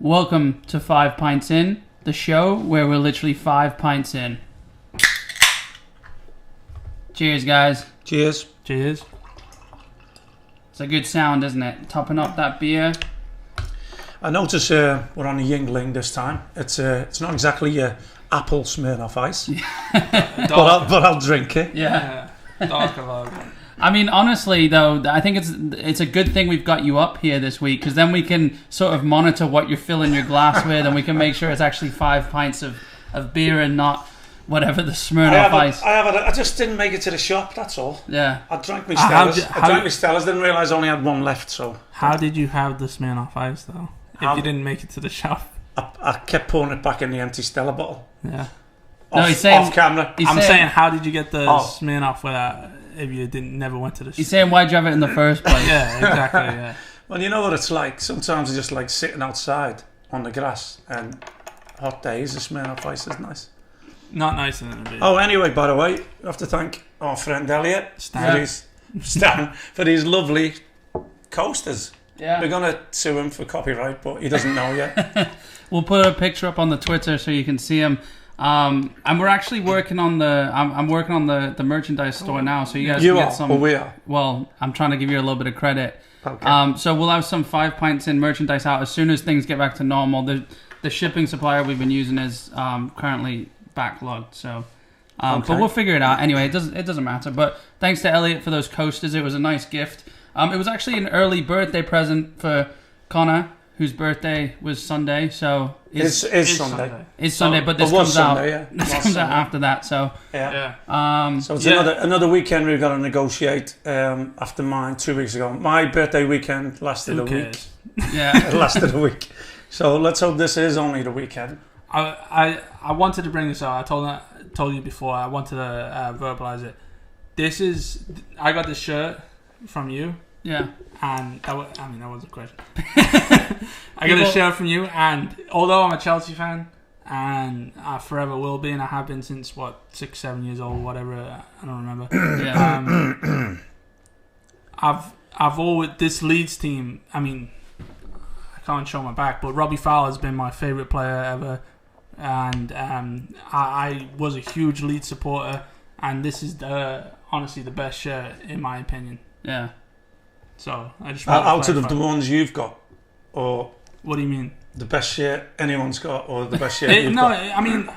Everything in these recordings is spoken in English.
Welcome to 5 Pints In, the show where we're literally 5 pints in. Cheers, guys. Cheers. Cheers. It's a good sound, isn't it? Topping up that beer. I notice we're on a Yingling this time. It's not exactly apple Smirnoff Ice, but I'll drink it. Yeah. Darker lager. I mean, honestly, though, I think it's a good thing we've got you up here this week, because then we can sort of monitor what you're filling your glass with, and we can make sure it's actually 5 pints of beer and not whatever the Smirnoff Ice. I just didn't make it to the shop, that's all. Yeah. I drank my Stellas, didn't realise I only had one left, so... How did you have the Smirnoff Ice, though, if you didn't make it to the shop? I kept pouring it back in the empty Stella bottle. Yeah. Off camera. I'm saying, how did you get the Smirnoff without... If you never went to the... He's saying, why'd you have it in the first place? Yeah, exactly, yeah. Well, you know what it's like. Sometimes I just like sitting outside on the grass, and hot days, the Smirnoff Ice is nice. Not nicer than a beer. Oh, anyway, by the way, we have to thank our friend Elliot for these lovely coasters. Yeah. We're going to sue him for copyright, but he doesn't know yet. We'll put a picture up on the Twitter so you can see him. And we're actually working on I'm working on the merchandise store now, so you guys can get some. Or we are. Well, I'm trying to give you a little bit of credit. Okay. So we'll have some 5 pints in merchandise out as soon as things get back to normal. The shipping supplier we've been using is currently backlogged, so but we'll figure it out anyway. It doesn't matter. But thanks to Elliot for those coasters. It was a nice gift. It was actually an early birthday present for Connor, whose birthday was Sunday. So it's Sunday. It's Sunday, but this comes Sunday, out. This comes out after that. So yeah. So it's another weekend we've got to negotiate. After mine 2 weeks ago, my birthday weekend lasted a week. Yeah, it lasted a week. So let's hope this is only the weekend. I wanted to bring this up. I told you before. I wanted to verbalize it. I got this shirt from you. Yeah. And that was a question. I got a shirt from you, and although I'm a Chelsea fan, and I forever will be, and I have been since 6-7 years old, whatever, I don't remember. Yeah. I've always, this Leeds team, I mean, I can't show my back, but Robbie Fowler has been my favourite player ever, and I was a huge Leeds supporter, and this is honestly the best shirt in my opinion. Yeah. So I just out of the ones you've got, or what do you mean? The best shirt anyone's got, or the best shirt you've got? I mean,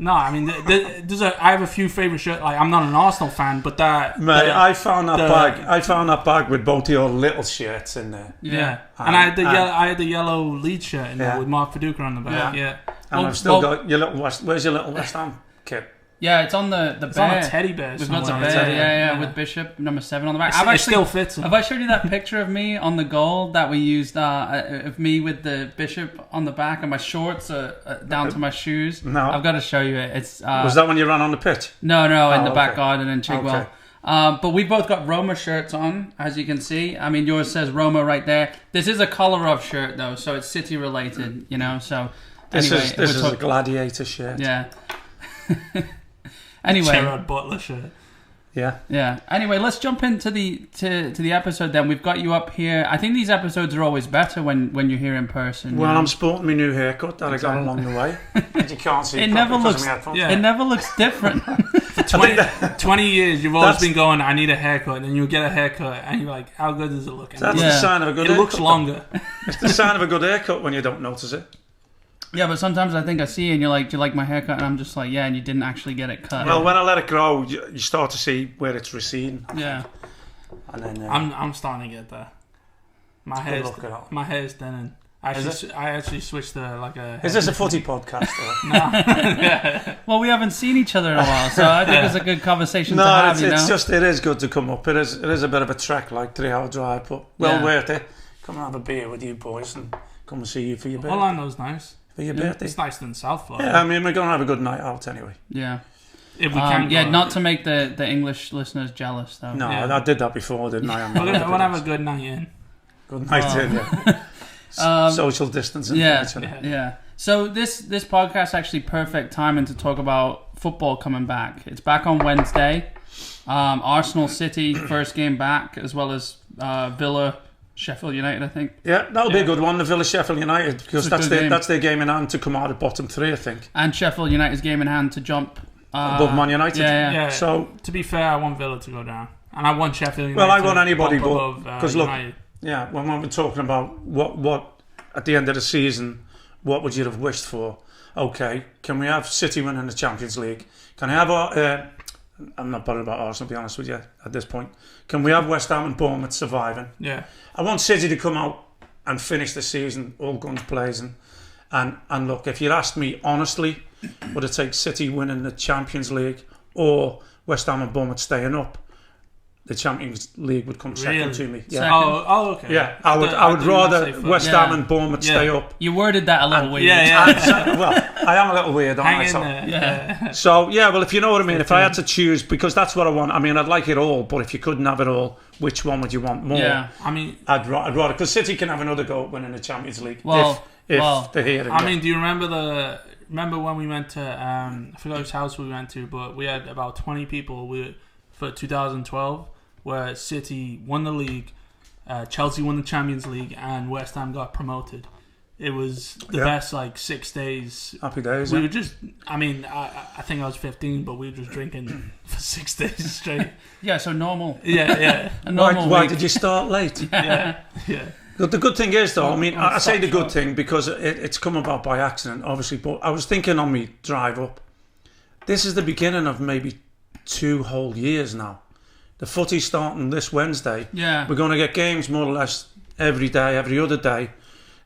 I have a few favourite shirts. Like, I'm not an Arsenal fan, but I found that bag with both your little shirts in there. Yeah, and I had the yellow Leeds shirt in there with Mark Viduka on the back. Yeah. And I've still got your little West. Where's your little West Ham kit? Yeah, it's on the it's bear. On a teddy bear. We've got the bear, yeah, with Bishop number 7 on the back. It still fits him. Have I showed you that picture of me on the goal that we used of me with the Bishop on the back and my shorts down to my shoes? No, I've got to show you it. It's was that when you ran on the pitch? No, in the back garden in Chigwell. Okay. But we both got Roma shirts on, as you can see. I mean, yours says Roma right there. This is a Kolarov shirt though, so it's City related, you know. So this is a Gladiator shirt. Yeah. Anyway, Gerard Butler shirt. Yeah. Anyway, let's jump into the episode then. We've got you up here. I think these episodes are always better when you're here in person. Well, I'm sporting my new haircut that I got along the way. You can't see it. Never looks. It never looks different. For 20 years, you've always been going, I need a haircut, and then you get a haircut, and you're like, how good does it look? And that's the sign of a good haircut. It looks longer. It's the sign of a good haircut when you don't notice it. Yeah, but sometimes I think I see you and you're like, do you like my haircut? And I'm just like, yeah, and you didn't actually get it cut. Well, when I let it grow, you start to see where it's receding. Yeah. And then I'm starting to get there. My hair's thinning. I actually switched to like a... Is this a footy podcast? No. Yeah. Well, we haven't seen each other in a while, so I think it's a good conversation to have, it is good to come up. It is a bit of a trek, like 3-hour drive, but worth it. Come and have a beer with you boys and come and see you for your birthday. Orlando's nice. For your birthday. It's nicer than South Florida. Yeah, I mean, we're going to have a good night out anyway. Yeah. If we can. Yeah, not to make the English listeners jealous, though. No, I did that before, didn't I? We're going to have a good night in. Good night in, yeah. Social distancing. Yeah. So this podcast is actually perfect timing to talk about football coming back. It's back on Wednesday. Arsenal City, first game back, as well as Villa Sheffield United, I think. Yeah, that'll be a good one, the Villa Sheffield United, because that's their game in hand to come out of bottom 3, I think. And Sheffield United's game in hand to jump above Man United. Yeah. So, to be fair, I want Villa to go down. And I want Sheffield United. Well, I want anybody, but because look, United. yeah, when we're talking about what at the end of the season, what would you have wished for? Okay, can we have City winning the Champions League? Can I have I'm not bothered about Arsenal, to be honest with you, at this point. Can we have West Ham and Bournemouth surviving? Yeah. I want City to come out and finish the season all guns blazing. And look, if you'd asked me honestly, would it take City winning the Champions League or West Ham and Bournemouth staying up? The Champions League would come second to me. Yeah. Oh, okay. Yeah, I would rather West Ham and Bournemouth stay up. You worded that a little weird. Well, I am a little weird, aren't I? Yeah. So, yeah, well, if you know what I mean, if I had to choose, because that's what I want. I mean, I'd like it all, but if you couldn't have it all, which one would you want more? Yeah. I mean, I'd rather, because City can have another go at winning the Champions League well, if they're here. I mean, do you remember when we went to, I forgot which house we went to, but we had about 20 people for 2012, where City won the league, Chelsea won the Champions League, and West Ham got promoted. It was the best 6 days. Happy days. We were just, I mean, I think I was 15, but we were just drinking for 6 days straight. Yeah, so normal. Yeah. Why did you start late? Yeah. The good thing is, though, I mean, I say the good thing because it's come about by accident, obviously, but I was thinking on me drive up, this is the beginning of maybe 2 whole years now. The footy's starting this Wednesday. Yeah. We're going to get games more or less every day, every other day.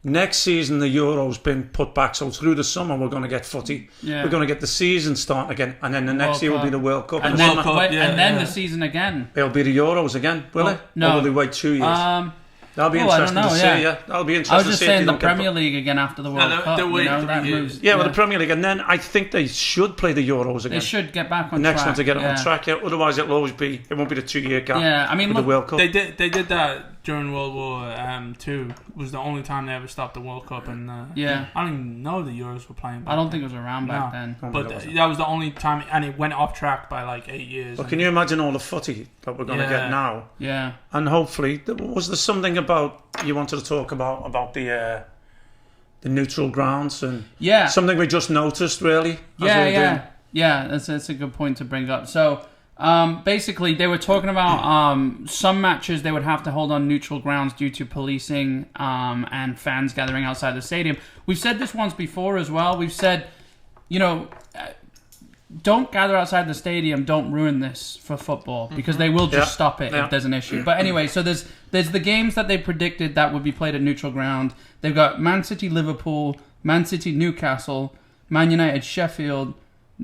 Next season, the Euro's been put back, so through the summer we're going to get footy. Yeah. We're going to get the season starting again, and then the next year will be the World Cup. And then the season again. It'll be the Euros again, will it? No. Or will they wait 2 years? That'll be interesting to see, That'll be interesting to see. I was just saying the Premier League again after the World Cup. The Premier League. And then I think they should play the Euros again. They should get back on track. Next one to get on track, Otherwise it won't be the 2-year gap. Yeah, I mean, with the World Cup. They did that during World War II. It was the only time they ever stopped the World Cup. And I don't even know the Euros were playing back I don't think it was around back then. But that was the only time, and it went off track by 8 years. Well, can you imagine all the footy that we're going to get now? Yeah. And hopefully, was there something about you wanted to talk about the neutral grounds and something we just noticed really? Yeah. That's a good point to bring up. So basically, they were talking about some matches they would have to hold on neutral grounds due to policing and fans gathering outside the stadium. We've said this once before as well. We've said, don't gather outside the stadium. Don't ruin this for football because they will just stop it if there's an issue. But anyway, so there's the games that they predicted that would be played at neutral ground. They've got Man City, Liverpool, Man City, Newcastle, Man United, Sheffield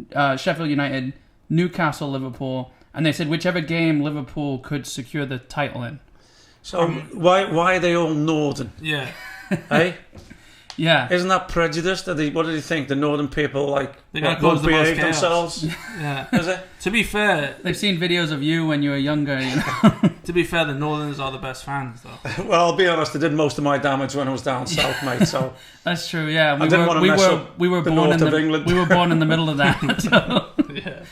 United, Newcastle, Liverpool, and they said whichever game Liverpool could secure the title in. So why are they all northern? Yeah. Hey? Yeah. Isn't that prejudiced? What do you think? The northern people won't behave themselves? Yeah. Is it? To be fair, they've seen videos of you when you were younger. To be fair, the Northerners are the best fans, though. Well, I'll be honest. I did most of my damage when I was down south, mate. So that's true. Yeah, we were born in England. We were born in the middle of that. So. Yeah.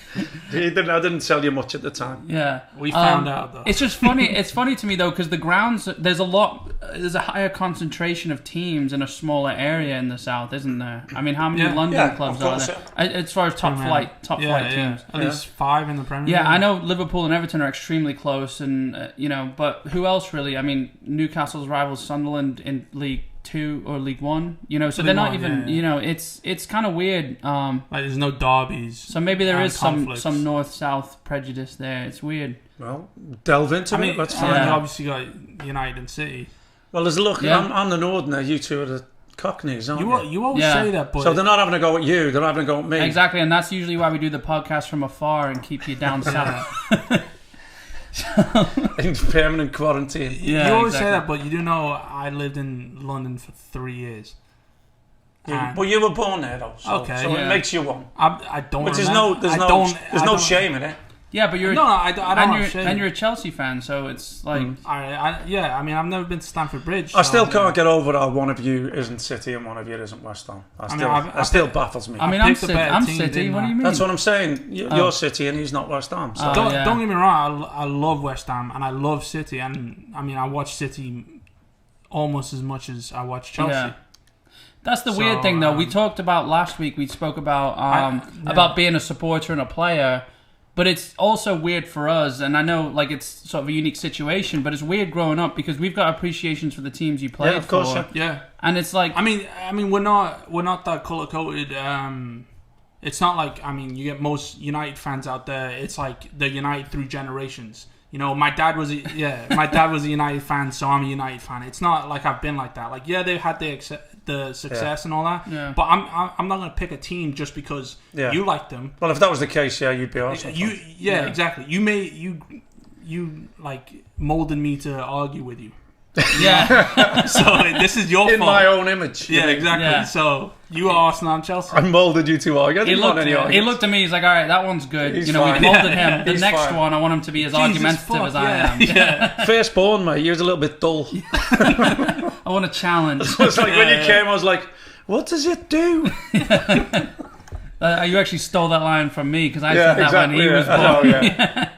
I didn't tell you much at the time. Yeah, we found out though. It's just funny. It's funny to me though because the grounds there's a higher concentration of teams in a smaller area in the south, isn't there? I mean, how many London clubs are there? As far as top flight teams, at least 5 in the Premier League. Yeah, I know Liverpool and Everton are extremely close, and but who else really? I mean, Newcastle's rivals Sunderland in League 2 or League 1, so they're not even, it's kind of weird. There's no derbies. So maybe there is some north-south prejudice there. It's weird. Well, delve into it. Let's find out. You obviously got United and City. Well, there's a look. Yeah. I'm the northerner. You two are the Cockneys, aren't you? You always say that, but... So they're not having a go at you. They're having a go at me. Exactly, and that's usually why we do the podcast from afar and keep you down south. In permanent quarantine. Yeah, you always say that, but you do know I lived in London for 3 years. Well, you were born there, though. So it makes you one. I don't. But there's no shame in it. Yeah, but you're I don't and you're a Chelsea fan, so it's like I mean, I've never been to Stamford Bridge. I still can't get over that one of you isn't City and one of you isn't West Ham. That still baffles me. I mean, I'm City. What do you mean? That's what I'm saying. You're City and he's not West Ham. So. Don't get me wrong. I love West Ham and I love City, and I mean, I watch City almost as much as I watch Chelsea. Yeah. That's the weird thing, though. We talked about last week. We spoke about about being a supporter and a player, but it's also weird for us. And I know, like, it's sort of a unique situation, but it's weird growing up because we've got appreciations for the teams you play of course, for. Yeah. And it's like, I mean, we're not that color coded. It's not like, I mean, you get most United fans out there. It's like they're United through generations. You know, my dad was a United fan, so I'm a United fan. It's not like I've been like that. Like, yeah, they've had the success and all that. Yeah. But I'm not going to pick a team just because you like them. Well, if that was the case, you'd be awesome. Exactly. You like molded me to argue with you. yeah. So this is your fault. In my own image. Yeah, exactly. Yeah. So you are Arsenal and Chelsea. I molded you to argue. He looked at me. He's like, all right, that one's good. He's we fine. molded him. The He's next fine. one, I want him to be as argumentative as I am. Yeah. Firstborn, mate. He was a little bit dull. I want a challenge. It's like when you came, I was like, what does it do? You actually stole that line from me because I said that when he was born. Oh, yeah.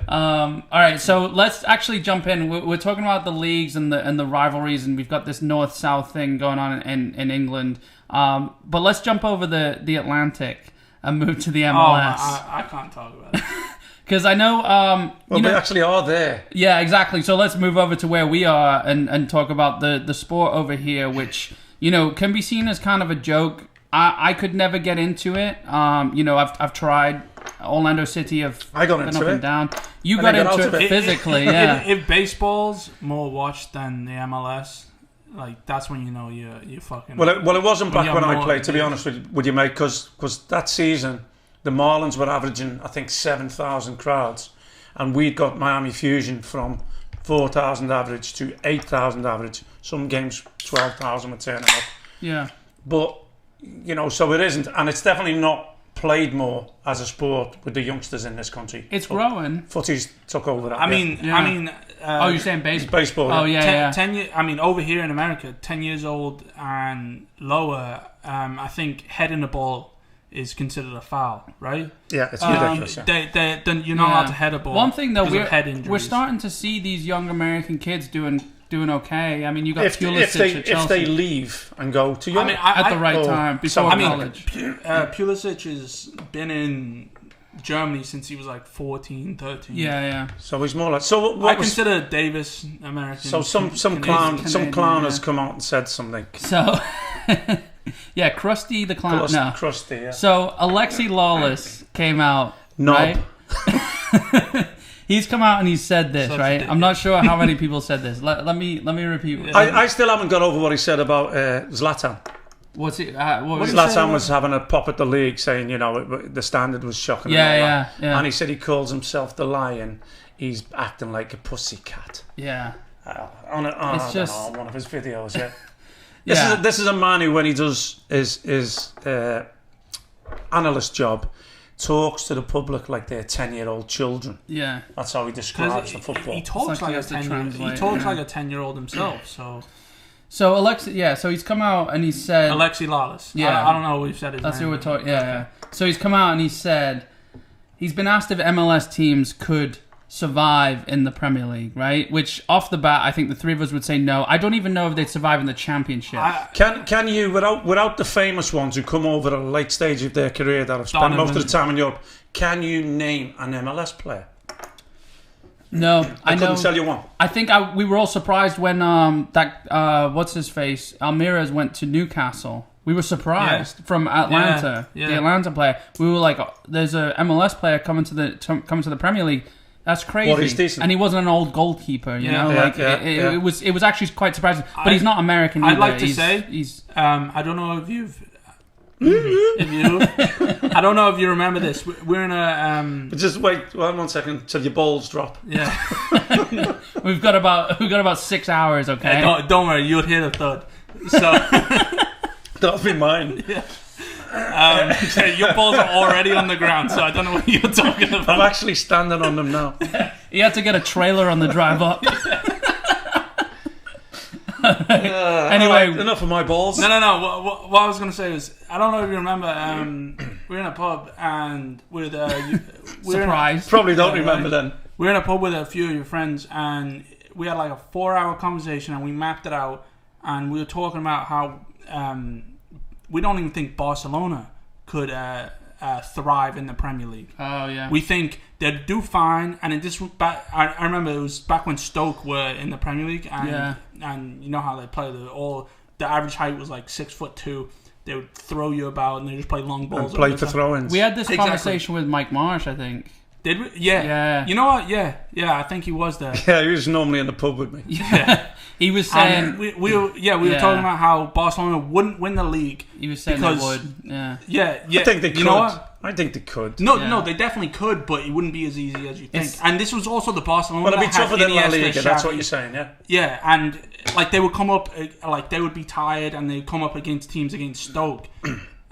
All right, so let's actually jump in. We're talking about the leagues and the rivalries, and we've got this north-south thing going on in England. But let's jump over the Atlantic and move to the MLS. Oh, I can't talk about it. Because I know... we actually are there. Yeah, exactly. So let's move over to where we are and talk about the sport over here, which, can be seen as kind of a joke. I could never get into it. I've tried. Orlando City I got into up and down. You got into it physically, yeah. If baseball's more watched than the MLS, like that's when you know you're fucking. Well, it wasn't back when I played. To be honest with you, mate, because that season the Marlins were averaging, I think, 7,000 crowds, and we'd got Miami Fusion from 4,000 average to 8,000 average. Some games 12,000 were turning up. Yeah, but so it isn't, and it's definitely not played more as a sport with the youngsters in this country. It's growing. Footy's took over that. I mean, you're saying baseball? Baseball. Oh yeah, 10 years. I mean, over here in America, 10 years old and lower. I think heading the ball is considered a foul, right? Yeah, it's ridiculous. You're not allowed to head a ball. One thing though, we're starting to see these young American kids doing okay. I mean, you got Pulisic at Chelsea. If they leave and go to Europe at the right time before college. Pulisic has been in Germany since he was like 14, 13. Yeah. So he's more like. So I consider Davis American. So some clown has come out and said something. So. Yeah, Krusty the Clown. Krusty, yeah. So Alexi Lalas came out, right? He's come out and he said this, right? I'm not sure how many people said this. Let me repeat. I still haven't got over what he said about Zlatan. What's it? Zlatan was having a pop at the league, saying the standard was shocking. Yeah. And he said he calls himself the Lion. He's acting like a pussycat. Yeah. On one of his videos. Yeah. This is a man who, when he does his analyst job, talks to the public like they're 10-year-old children. Yeah, that's how he describes the football. He talks like a 10-year-old himself. So Alexi, so he's come out and he said Alexi Lalas. Yeah, I don't know what he said. That's who we're talking. Yeah. So he's come out and he said he's been asked if MLS teams could survive in the Premier League, right? Which off the bat, I think the three of us would say no. I don't even know if they'd survive in the Championship. Can you, without the famous ones who come over at a late stage of their career that have spent most of the time in Europe, can you name an MLS player? No, I couldn't tell you one. I think we were all surprised when what's his face, Almirez went to Newcastle. We were surprised from Atlanta, the Atlanta player. We were like, "There's a MLS player coming to the Premier League." That's crazy. Well, he's decent. And he wasn't an old goalkeeper, It was actually quite surprising. But he's not American either. I'd like to say, I don't know if I don't know if you remember this. We're in a just wait 1 second till your balls drop. Yeah. we've got about 6 hours, okay? Don't worry, you'll hear the thud. So that'll be mine. Yeah. Your balls are already on the ground, so I don't know what you're talking about. I'm actually standing on them now. You had to get a trailer on the drive up. Anyway, right, enough of my balls. No. What I was going to say was, I don't know if you remember, we're in a pub and surprise. Probably don't remember then. We're in a pub with a few of your friends, and we had like a 4-hour conversation and we mapped it out, and we were talking about how we don't even think Barcelona could thrive in the Premier League. Oh yeah. We think they'd do fine, and I remember it was back when Stoke were in the Premier League, and you know how they play. The average height was like 6'2". They would throw you about, and they just play long balls. And play for throw-ins. We had this conversation with Mike Marsh, I think. Did we? Yeah. You know what? Yeah. I think he was there. Yeah, he was normally in the pub with me. Yeah. He was saying... And we were talking about how Barcelona wouldn't win the league. He was saying they would. Yeah. I think they could. You know what? I think they could. No, they definitely could, but it wouldn't be as easy as you think. And this was also the Barcelona. Well, it'd be tougher than La Iniesta, Liga. That's Xavi. what you're saying, yeah. Yeah, and like they would come up, like they would be tired, and they'd come up against teams against Stoke,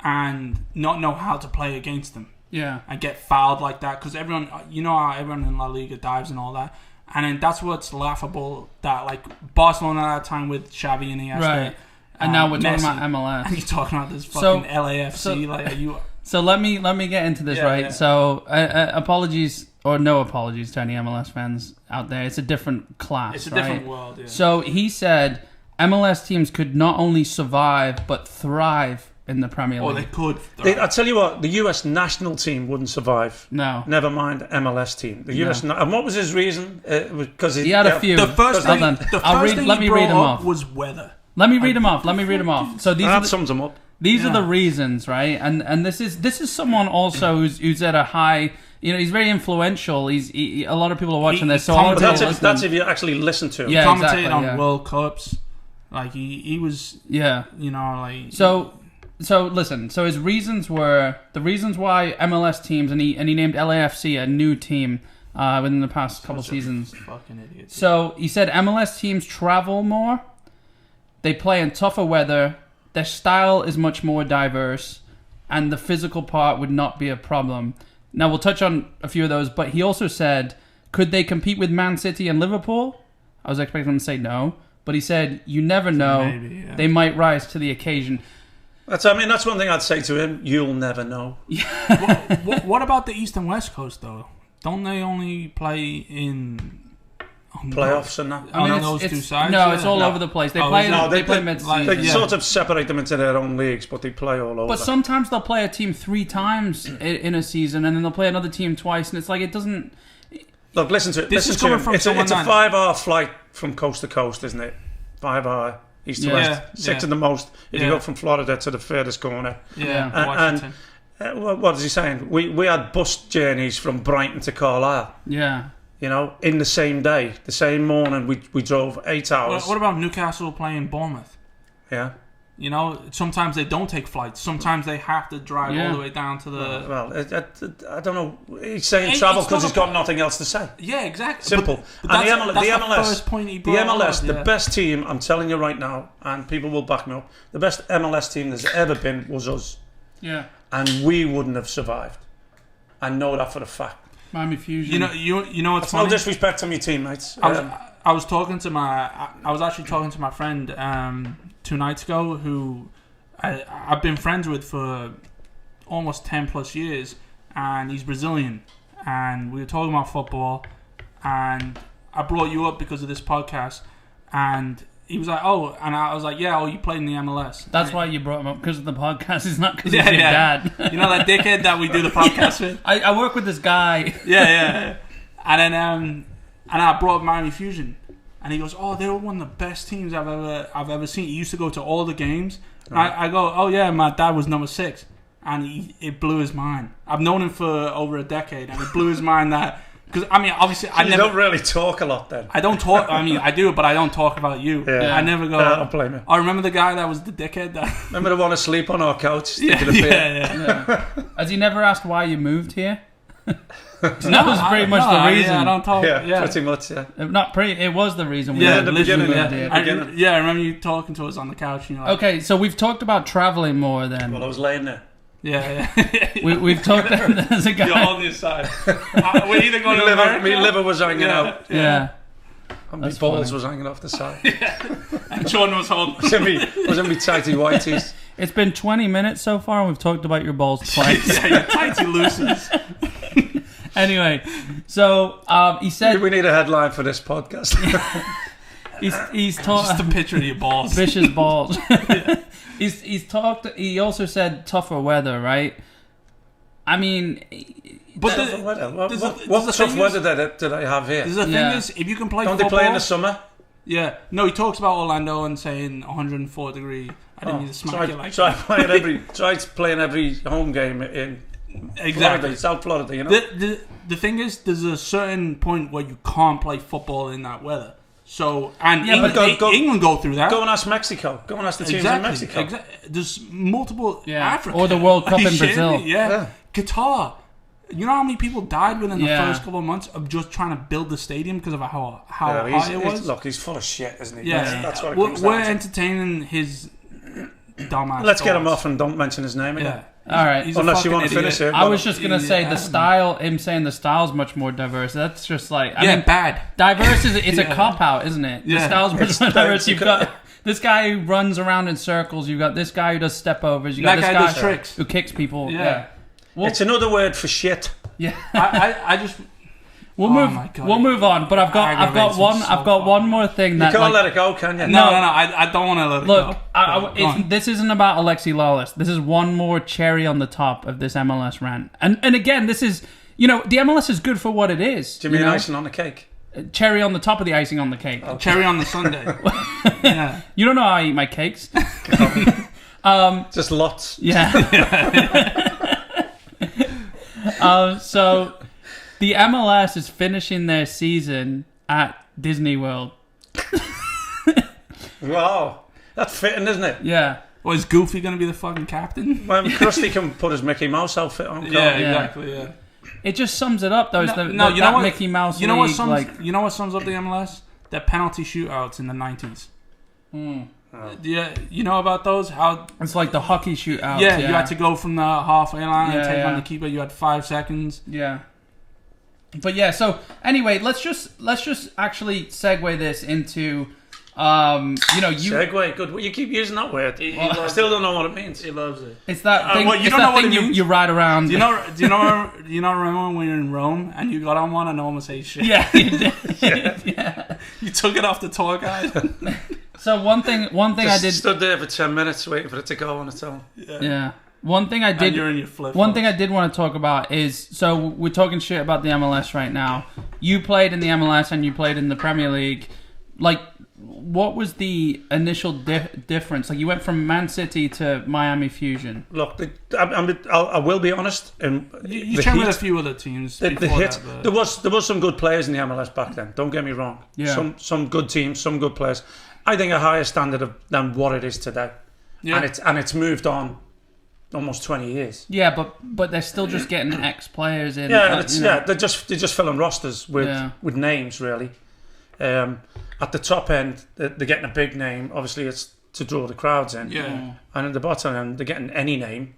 and not know how to play against them. Yeah, and get fouled like that because everyone, you know how everyone in La Liga dives and all that, and then that's what's laughable that like Barcelona at that time with Xavi and Iniesta, right? And now we're talking Messi, about MLS, and you're talking about this fucking LAFC. Like, are you? So let me get into this, right? Yeah. So apologies or no apologies to any MLS fans out there. It's a different class. It's a different world. Yeah. So he said MLS teams could not only survive but thrive in the Premier League. Oh, they could. I tell you what, the US national team wouldn't survive. No. Never mind MLS team. The US. And what was his reason? Because he had a few. The first thing he brought up was weather. Let me read them off. So that sums them up. These are the reasons, right? And this is someone also who's at a high. You know, he's very influential. A lot of people are watching this. So that's if you actually listen to him. Yeah, he commentated on World Cups. Like he was. Yeah. You know, like So listen. So his reasons were the reasons why MLS teams, and he named LAFC a new team within the past couple seasons. Fucking idiot. So he said MLS teams travel more. They play in tougher weather. Their style is much more diverse, and the physical part would not be a problem. Now, we'll touch on a few of those, but he also said, could they compete with Man City and Liverpool? I was expecting him to say no, but he said, you never know. Maybe, yeah. They might rise to the occasion. That's one thing I'd say to him. You'll never know. What about the East and West Coast, though? Don't they only play in... playoffs and that. I mean, those two sides. No, it's all over the place. They play mid-season. They sort of separate them into their own leagues, but they play all over. But sometimes they'll play a team 3 times in a season, and then they'll play another team twice, and it's like it doesn't. Look, listen to it. This is coming from it's a 5-hour flight from coast to coast, isn't it? 5-hour east to west. 6 at the most. If you go from Florida to the furthest corner. Yeah, Washington. What is he saying? We had bus journeys from Brighton to Carlisle. Yeah. You know, in the same day, the same morning, we drove 8 hours. What about Newcastle playing Bournemouth? Yeah. You know, sometimes they don't take flights. Sometimes they have to drive all the way down to the... Well, I don't know. He's saying travel because he's got nothing else to say. Yeah, exactly. Simple. But and the first point he brought up, the best team, I'm telling you right now, and people will back me up, the best MLS team there's ever been was us. Yeah. And we wouldn't have survived. I know that for a fact. Miami Fusion. You know what's funny? No disrespect to my teammates. I was actually talking to my friend 2 nights ago who I've been friends with for almost 10 plus years, and he's Brazilian, and we were talking about football, and I brought you up because of this podcast, and he was like, oh, and I was like, yeah, you played in the MLS. That's why you brought him up, because of the podcast. It's not because of your dad. You know that dickhead that we do the podcast with? I work with this guy. Yeah. And then and I brought up Miami Fusion, and he goes, oh, they were one of the best teams I've ever seen. He used to go to all the games. Right. I go, oh yeah, my dad was number 6, and it blew his mind. I've known him for over a decade, and it blew his mind that. Because, I mean, obviously, you don't really talk a lot then. I don't talk. I mean, I do, but I don't talk about you. Yeah. I never go. I don't blame you. I remember the guy that was the dickhead. Remember the one asleep on our couch? Yeah. Has he never asked why you moved here? That was pretty much the reason. I don't talk. Yeah, pretty much. Yeah. It was the reason. In the beginning. I remember you talking to us on the couch. And you're like, okay, so we've talked about traveling more then. Well, I was laying there. Yeah. We've talked. There's a guy. You're on this side. We're either going to America. My liver was hanging out. Yeah. And my balls was hanging off the side. And John was holding. was in me tighty whities. It's been 20 minutes so far, and we've talked about your balls twice. Yeah, your tighty loosies. Anyway, so he said we need a headline for this podcast. he's Just talked a picture of your balls. vicious balls. He's talked. He also said tougher weather, right? I mean, But Tougher weather. What the tough thing weather did I have here? the thing Yeah. is, if you can play Don't football, they play in the summer? yeah. No, he talks about Orlando and saying 104 degree. I didn't mean to smack you like try playing every home game in exactly. Florida, South Florida. You know. The thing is, there's a certain point where you can't play football in that weather. So, and Yeah, but England go through that. Go and ask Mexico. Go and ask the teams in Mexico. There's multiple Africa. Or the World Cup Are you in shitting Brazil. me? Yeah. Qatar. You know how many people died within the Yeah. first couple of months of just trying to build the stadium because of how hot it was? Look, he's full of shit, isn't he? Yeah, That's what it we're, comes down we're to. entertaining his dumbass. Let's get him thoughts. off and don't mention his name again. Yeah. all right. He's a Unless you fucking want to finish idiot. it. I was just gonna say Yeah. the style. Him saying the style's much more diverse. That's just like I Yeah, mean, bad. diverse is it's Yeah. a cop out, isn't it? The Yeah. style's much more It's- diverse. you You've could- got this guy who runs around in circles. You've got this guy who does step overs. You got That this guy does tricks. who kicks people. Yeah. Yeah. Well, It's another word for shit. yeah. I just We'll Oh move. my God. We'll move on. But I've got Aggravates me one. so I've got far. one more thing You that can't like, let it go, can you? no. I don't want to let it look. go. Go on. This isn't about Alexi Lalas. This is one more cherry on the top of this MLS rant. And again, this is the MLS is good for what it is. Do you mean know? icing on the cake? Cherry on the top of the icing on the cake. Cherry on the Sunday. Yeah. You don't know how I eat my cakes. Just lots. Yeah. So the MLS is finishing their season at Disney World. Wow. That's fitting, isn't it? Yeah. Well, is Goofy going to be the fucking captain? Well, Krusty can put his Mickey Mouse outfit on. can't Yeah, he? exactly. Yeah. It just sums it up, though. It's No, the, no, that, you know that what? Mickey Mouse You know what league, sums? like, You know what sums up the MLS? The penalty shootouts in the 90s. Yeah, you know about those? How? it's like the hockey shootout. Yeah, you had to go from the halfway line and Yeah, take on yeah. the keeper. You had 5 seconds. Yeah. But yeah, so anyway, let's just actually segue this into Segway, good. Well, you keep using that word. I still don't know what it means. He loves it. it's that thing, well, you it's don't that know what thing it means? you ride around. Do you know remember when we were in Rome and you got on one and almost ate shit? Yeah, you did. Yeah. You took it off the tour guide. So one thing I Just did. stood there for 10 minutes waiting for it to go on its own. Yeah. One thing I did. And you're in your flip. One thing I did want to talk about is, so we're talking shit about the MLS right now. You played in the MLS and you played in the Premier League. Like, what was the initial difference? Like, you went from Man City to Miami Fusion. Look, I will be honest. You trained with a few other teams The before hit. that. There was some good players in the MLS back then. Don't get me wrong. Yeah. Some good teams, some good players. I think a higher standard than what it is today. Yeah. And it's moved on almost 20 years. Yeah, but they're still just getting ex-players in. Yeah, they're just filling rosters with Yeah. with names really. At the top end, they're getting a big name. Obviously, it's to draw the crowds in. Yeah. And at the bottom end, they're getting any name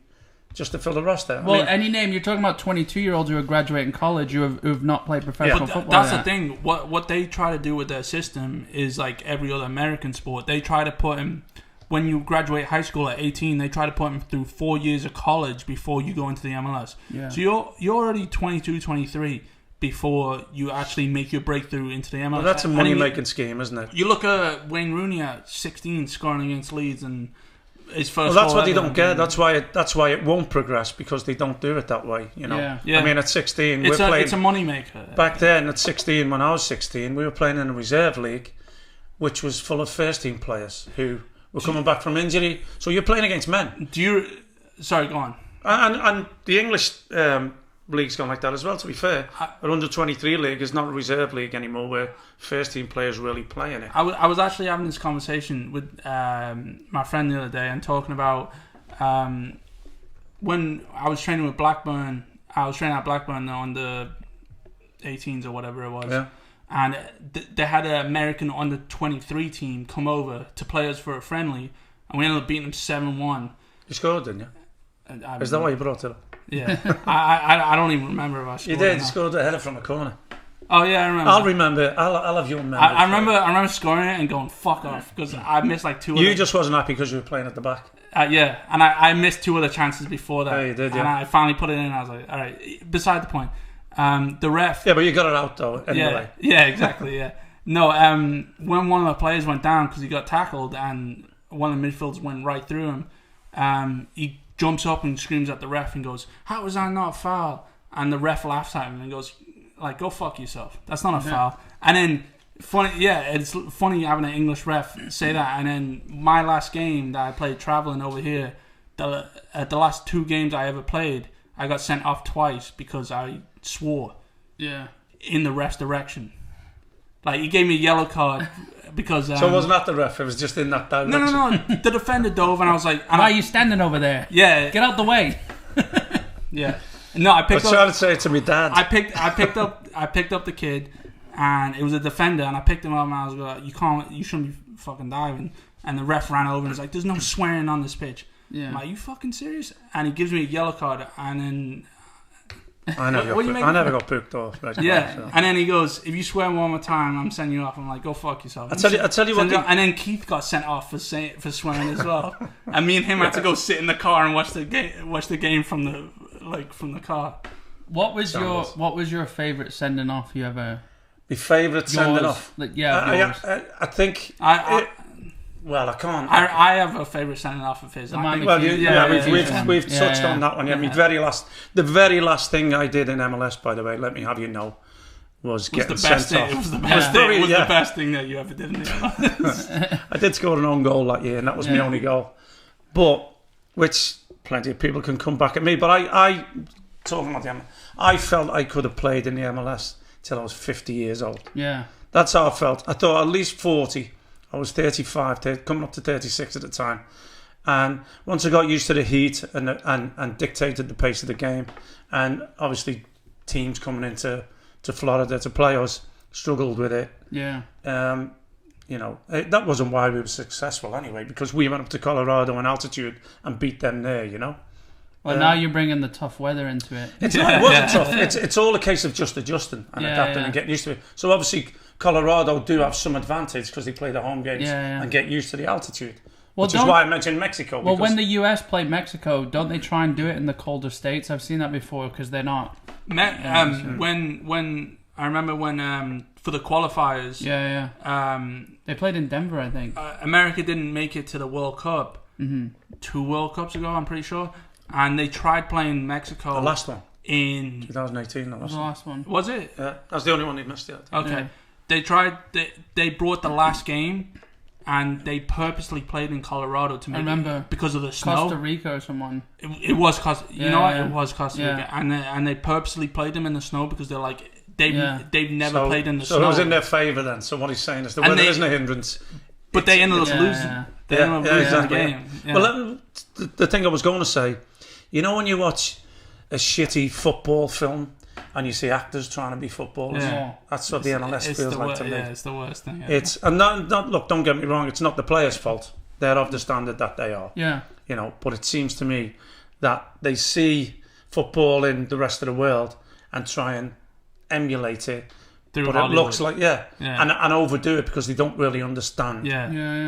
just to fill the roster. Well, I mean, any name, you're talking about 22-years who are graduating college who've not played professional But football that's yet. the thing. What they try to do with their system is like every other American sport. They try to put him, when you graduate high school at 18, they try to put him through 4 years of college before you go into the MLS. Yeah. So you're already 22, 23 before you actually make your breakthrough into the MLS. well, that's a And money-making scheme, isn't it? You look at Wayne Rooney at 16 scoring against Leeds and his first. Well, that's goal what they ever. don't get. That's why it won't progress, because they don't do it that way. You know. Yeah. Yeah. I mean, at 16, It's we're playing. it's a money maker. Back then, at 16, when I was 16, we were playing in a reserve league, which was full of first-team players who were coming back from injury. So you're playing against men. Sorry, go on. And the English league's gone like that as well, to be fair. Our under-23 league is not a reserve league anymore, where first-team players really play in it. I was actually having this conversation with my friend the other day and talking about when I was training with Blackburn. I was training at Blackburn on the 18s or whatever it was. Yeah. And they had an American under-23 team come over to play us for a friendly, and we ended up beating them 7-1. You scored, didn't you? And Is that why you brought it up? Yeah. I don't even remember if I scored. You did. You scored a header from a corner. Oh yeah, I remember. I'll remember. I'll have your memory. I remember scoring it and going fuck off because I missed like two. You just wasn't happy because you were playing at the back. Yeah, and I missed two other chances before that. Yeah, you did, And yeah. I finally put it in and I was like, all right, beside the point. The ref. Yeah, but you got it out though. Anyway. Yeah, exactly. Yeah. No. When one of the players went down because he got tackled and one of the midfielders went right through him, he jumps up and screams at the ref and goes, "How was that not a foul?" And the ref laughs at him and goes, "Like, go fuck yourself. That's not a foul." And then it's funny having an English ref say that. And then my last game that I played traveling over here, the last 2 games I ever played, I got sent off twice because I swore. Yeah. In the ref's direction. Like, he gave me a yellow card because... so it wasn't at the ref, it was just in that direction? No. The defender dove and I was like... Why are you standing over there? Yeah. Get out the way. Yeah. No, I picked up... I was trying to say it to me dad. I picked up the kid, and it was a defender, and I picked him up and I was like, you shouldn't be fucking diving. And the ref ran over and was like, "There's no swearing on this pitch." Yeah. I'm like, "Are you fucking serious?" And he gives me a yellow card, and then... I never got booked off. Right? Yeah, so. And then he goes, "If you swear one more time, I'm sending you off." I'm like, "Go fuck yourself." I tell you what. And then Keith got sent off for swearing as well. And me and him had to go sit in the car and watch the game from the car. What was your favourite sending off you ever? My favourite sending off. I think. Well, I can't. I have a favourite sending off of his. We've touched on that one. Yeah, the very last thing I did in MLS, by the way, let me have you know, was getting sent off. It was the best thing that you ever did in the MLS. I did score an own goal that year, and that was my only goal. But which plenty of people can come back at me. But I talking about the MLS, I felt I could have played in the MLS till I was 50 years old. Yeah, that's how I felt. I thought at least 40. I was 35, coming up to 36 at the time. And once I got used to the heat and dictated the pace of the game, and obviously teams coming into Florida to play us struggled with it. Yeah. That wasn't why we were successful anyway, because we went up to Colorado in altitude and beat them there, Well, now you're bringing the tough weather into it. It wasn't tough. It's all a case of just adjusting and adapting and getting used to it. So obviously Colorado do have some advantage because they play the home games and get used to the altitude. Which is why I mentioned Mexico. Well, when the US played Mexico, don't they try and do it in the colder states? I've seen that before because they're not. When I remember when for the qualifiers, they played in Denver, I think. America didn't make it to the World Cup 2 World Cups ago, I'm pretty sure, and they tried playing Mexico. The last one in 2018. The last one was it? Yeah, that's the only one they missed yet. Okay. Yeah. They tried. They brought the last game, and they purposely played in Colorado to make it because of the snow. Costa Rica or someone. It was Costa. It was Costa Rica, and they purposely played them in the snow because they're like they've never played in the snow. So it was in their favour then. So what he's saying is the weather isn't a hindrance. But they ended up losing. They ended up losing the game. Yeah. Well, the thing I was going to say, when you watch a shitty football film. And you see actors trying to be footballers. Yeah. That's what the MLS feels like to me. Yeah, it's the worst thing. Yeah. Look, don't get me wrong. It's not the players' fault. They're of the standard that they are. Yeah. But it seems to me that they see football in the rest of the world and try and emulate it. But Hollywood. It looks like and overdo it because they don't really understand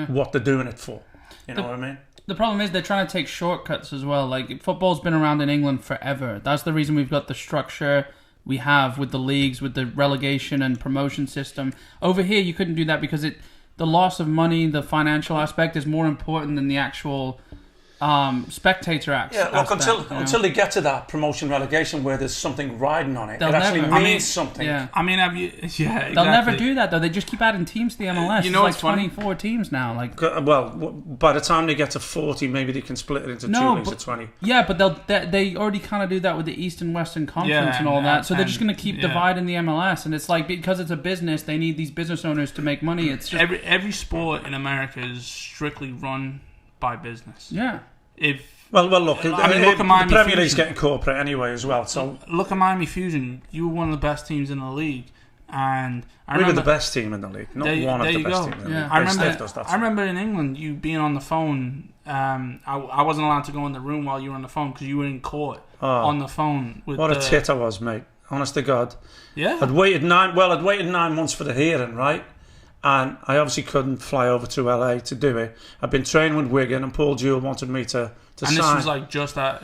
what they're doing it for. You know what I mean? The problem is they're trying to take shortcuts as well. Like, football's been around in England forever. That's the reason we've got the structure we have with the leagues, with the relegation and promotion system. Over here, you couldn't do that because the loss of money, the financial aspect is more important than the actual spectator aspect. Yeah, look, until they get to that promotion relegation where there's something riding on it, it actually means something. Yeah. I mean, exactly. They'll never do that though. They just keep adding teams to the MLS. You know, it's like 24 teams now. Like, well, by the time they get to 40, maybe they can split it into two leagues of 20. Yeah, but they already kind of do that with the East and Western Conference and all that. So they're just going to keep dividing the MLS, and it's like because it's a business, they need these business owners to make money. It's just every sport in America is strictly run by business. Yeah. Look, look at Miami. The Premier League's getting corporate anyway as well. So look at Miami Fusion. You were one of the best teams in the league, and we were the best team in the league. Not one of the best teams in the league. I remember in England you being on the phone. I wasn't allowed to go in the room while you were on the phone because you were in court on the phone. What a tit I was, mate. Honest to God. Yeah. I'd waited 9 months for the hearing, right? And I obviously couldn't fly over to LA to do it. I've been training with Wigan, and Paul Jewell wanted me to sign. And this was like just that,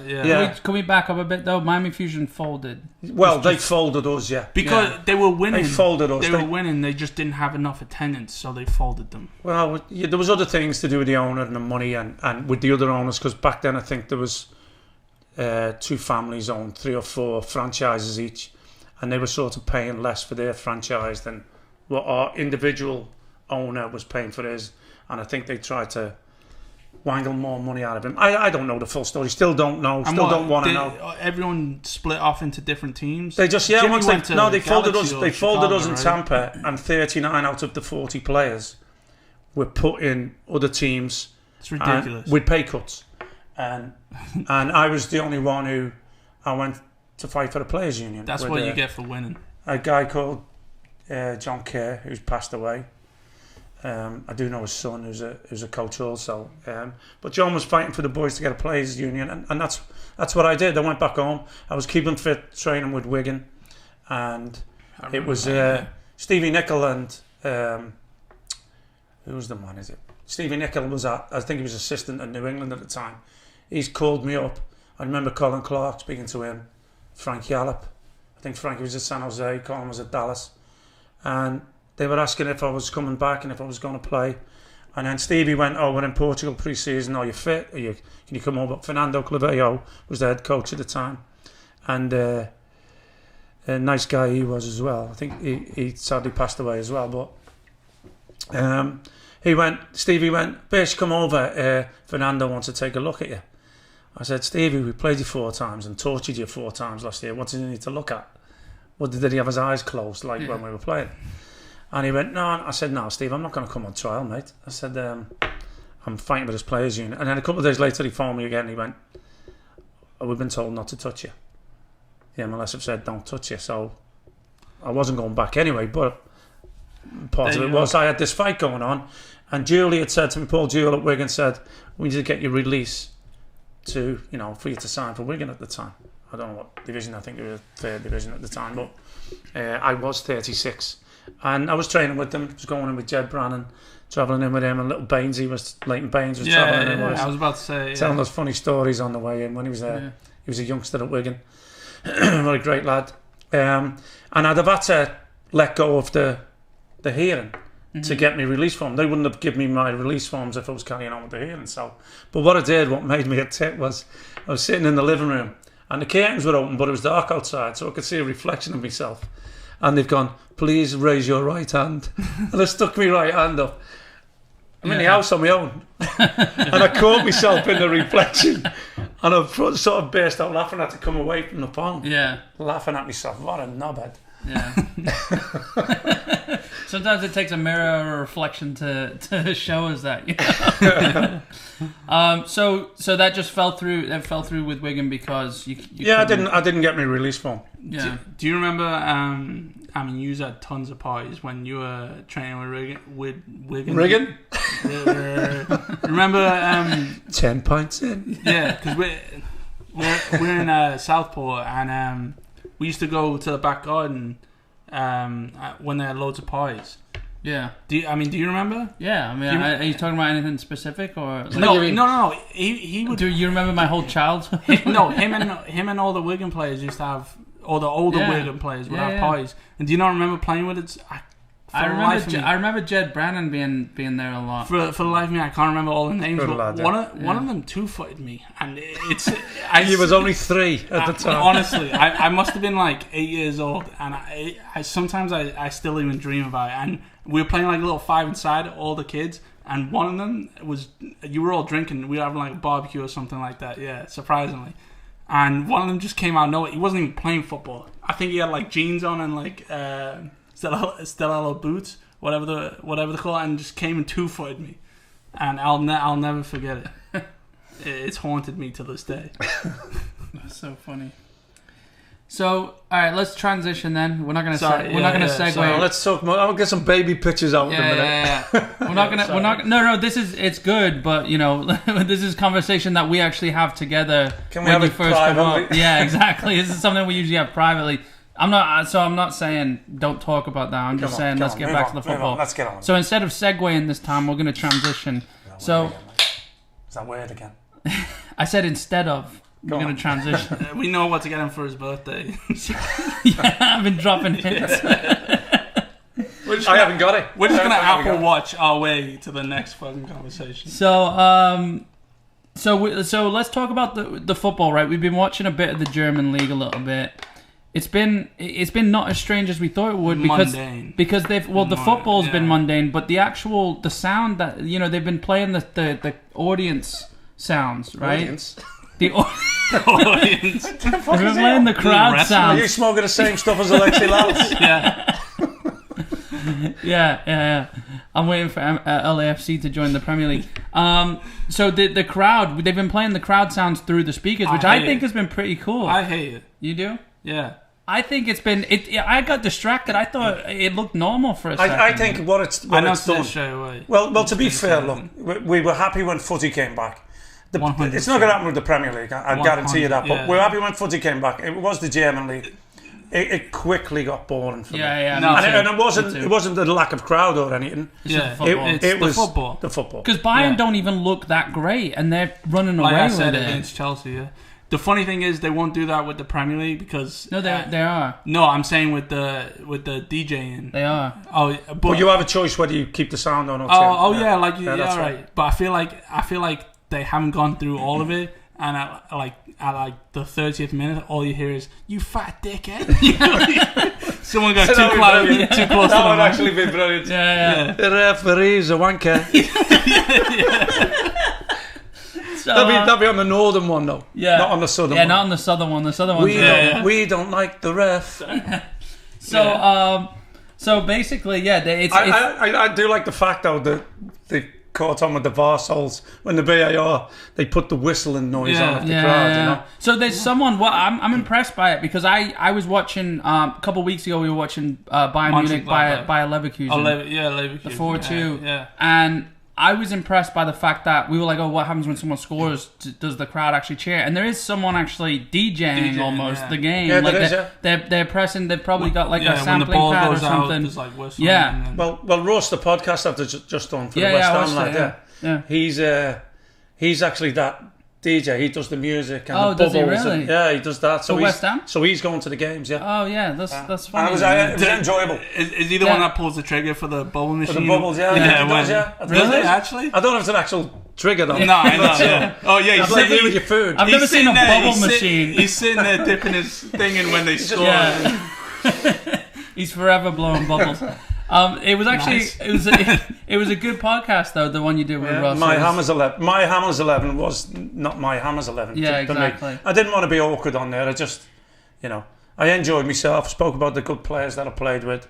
Can we back up a bit though? Miami Fusion folded. Well, they folded us, because they were winning. They folded us. They were winning. They just didn't have enough attendance, so they folded them. Well, there was other things to do with the owner and the money, and with the other owners, because back then I think there was 2 families owned 3 or 4 franchises each, and they were sort of paying less for their franchise than what our individual owner was paying for his, and I think they tried to wangle more money out of him. I don't know the full story. Still don't know. Don't want to know. Everyone split off into different teams. They just they folded us. They folded us in right? Tampa, and 39 out of the 40 players were put in other teams. It's ridiculous. With pay cuts, and I was the only one who I went to fight for the players' union. That's what you get for winning. A guy called John Kerr, who's passed away. I do know his son, who's a coach also. But John was fighting for the boys to get a players' union, and that's what I did. I went back home. I was keeping fit, training with Wigan, and it was Stevie Nicol and who was the manager? Stevie Nicol was I think he was assistant at New England at the time. He's called me up. I remember Colin Clark speaking to him, Frank Yallop. I think Frankie was at San Jose, Colin was at Dallas, and they were asking if I was coming back and if I was going to play. And then Stevie went, we're in Portugal pre-season, are you fit? Can you come over? Fernando Clavello was the head coach at the time. And a nice guy he was as well. I think he sadly passed away as well. But Stevie went, Bish, come over. Fernando wants to take a look at you. I said, Stevie, we played you 4 times and tortured you 4 times last year. What did he need to look at? Did he have his eyes closed when we were playing? And he went, no. I said, no, Steve, I'm not going to come on trial, mate. I said, I'm fighting with his players' union. And then a couple of days later, he phoned me again. And he went, we've been told not to touch you. The MLS have said, don't touch you. So I wasn't going back anyway. But part of it was I had this fight going on. And Julie had said to me, Paul Jewell at Wigan said, we need to get your release for you to sign for Wigan at the time. I don't know what division. I think it was 3rd division at the time. But I was 36. And I was training with them. I was going in with Jed Brannan, travelling in with him, and little Leighton Baines was travelling in with us. I was about to say, telling us funny stories on the way in when he was there. He was a youngster at Wigan. What a great lad. And I'd have had to let go of the hearing to get me release form. They wouldn't have given me my release forms if I was carrying on with the hearing. So, but what I did, what made me a tit, was I was sitting in the living room and the curtains were open, but it was dark outside, so I could see a reflection of myself. And they've gone, please raise your right hand. And I stuck my right hand up. I'm in the house on my own. And I caught myself in the reflection. And I sort of burst out laughing. I had to come away from the phone. Yeah. Laughing at myself. What a knobhead. Yeah. Sometimes it takes a mirror or a reflection to show us that. So that just fell through. That fell through with Wigan because you I didn't get my release form. Yeah. Do you remember? You had tons of parties when you were training with Wigan. Wigan? Remember? 10 pints in. Yeah, because we're in Southport, and we used to go to the back garden when they had loads of pies. Yeah. Do you remember? Yeah. Are you talking about anything specific or? No. He would. Do you remember my whole childhood? him and all the Wigan players used to have. All the older Wigan players would have pies. And do you not remember playing with it? I remember Jed Brannan being there a lot. For the life of me, I can't remember all the names. But one of them 2-footed me, and he was only 3 at the time. Honestly, I must have been like 8 years old, and I sometimes I still even dream about it. And we were playing like a little 5-a-side, all the kids, and one of them was you were all drinking. We were having like a barbecue or something like that. Yeah, surprisingly. And one of them just came out of nowhere. He wasn't even playing football. I think he had like jeans on and like Stellello boots, whatever they call it, and just came and 2-footed me. And I'll never forget it. It's haunted me to this day. That's so funny. So, all right, let's transition then. We're not going to segue. So let's talk more. I'll get some baby pictures out in a minute. Yeah. We're not going to. No. It's good, but this is conversation that we actually have together. Can we have it privately? Yeah, exactly. This is something we usually have privately. I'm not saying don't talk about that. I'm just saying let's get back to the football. Let's get on. So instead of segueing this time, we're going to transition. So is that weird again? I said instead of. We're going to transition. We know what to get him for his birthday. Yeah, I've been dropping hints. I haven't got it. We're just going to Apple Watch our way to the next fucking conversation. So let's talk about the football, right? We've been watching a bit of the German league a little bit. It's been not as strange as we thought it would because the football's been mundane, but the sound that they've been playing the audience sounds, right? Audience? The audience. They've been playing the crowd sounds. Are you smoking the same stuff as Alexi Lalas? Yeah. I'm waiting for LAFC to join the Premier League. So the crowd, they've been playing the crowd sounds through the speakers, which I think has been pretty cool. I hate it. You do? Yeah. I think it's been. I got distracted. I thought it looked normal for a second. I think what it's done. Straight away. Well, to be fair, look, we were happy when footy came back. It's not going to happen with the Premier League. I guarantee you that. But we're happy when footy came back. It was the German league. It quickly got boring for me. And it wasn't the lack of crowd or anything. It was football. The football. Because Bayern don't even look that great, and they're running away with it against Chelsea. Yeah. The funny thing is they won't do that with the Premier League because they are. No, I'm saying with the DJing. They are. But you have a choice whether you keep the sound on or right. But I feel like they haven't gone through all of it, and at the 30th minute, all you hear is "you fat dickhead." Someone got too close to the That would actually be brilliant. Yeah. The referee's a wanker. So, that'd be on the northern one though. Yeah. Not on the southern one. Yeah, not on the southern one. The southern one. We don't like the ref. So basically, I do like the fact though that they caught on with the VAR souls when the VAR they put the whistling noise on at the crowd. So there's someone. Well, I'm impressed by it because I was watching a couple of weeks ago. We were watching Bayern Munich by Leverkusen. Leverkusen. The 4-2. And I was impressed by the fact that we were like, oh, what happens when someone scores? Does the crowd actually cheer? And there is someone actually DJing almost the game. Yeah, like they're pressing. They've probably got like a sampling pad or something. Out, like Well, Ross, the podcast I've just done for the West Ham lad. He's actually that DJ. He does the music and the bubbles. Does he really? He does that. So West Ham? So he's going to the games. Yeah. Oh yeah, that's funny. And it was enjoyable. Is he the one that pulls the trigger for the bubble machine? For the bubbles, he does. Really? Actually? I don't know if it's an actual trigger though. No, I know. Yeah. Oh yeah, he's like you with your food. I've never seen a bubble machine. He's sitting there dipping his thing in when they score. He's forever blowing bubbles. It was actually it was a good podcast though, the one you did with Ross. My Hammer's 11 was not my Hammer's 11. Yeah, exactly. I didn't want to be awkward on there. I just, I enjoyed myself. Spoke about the good players that I played with,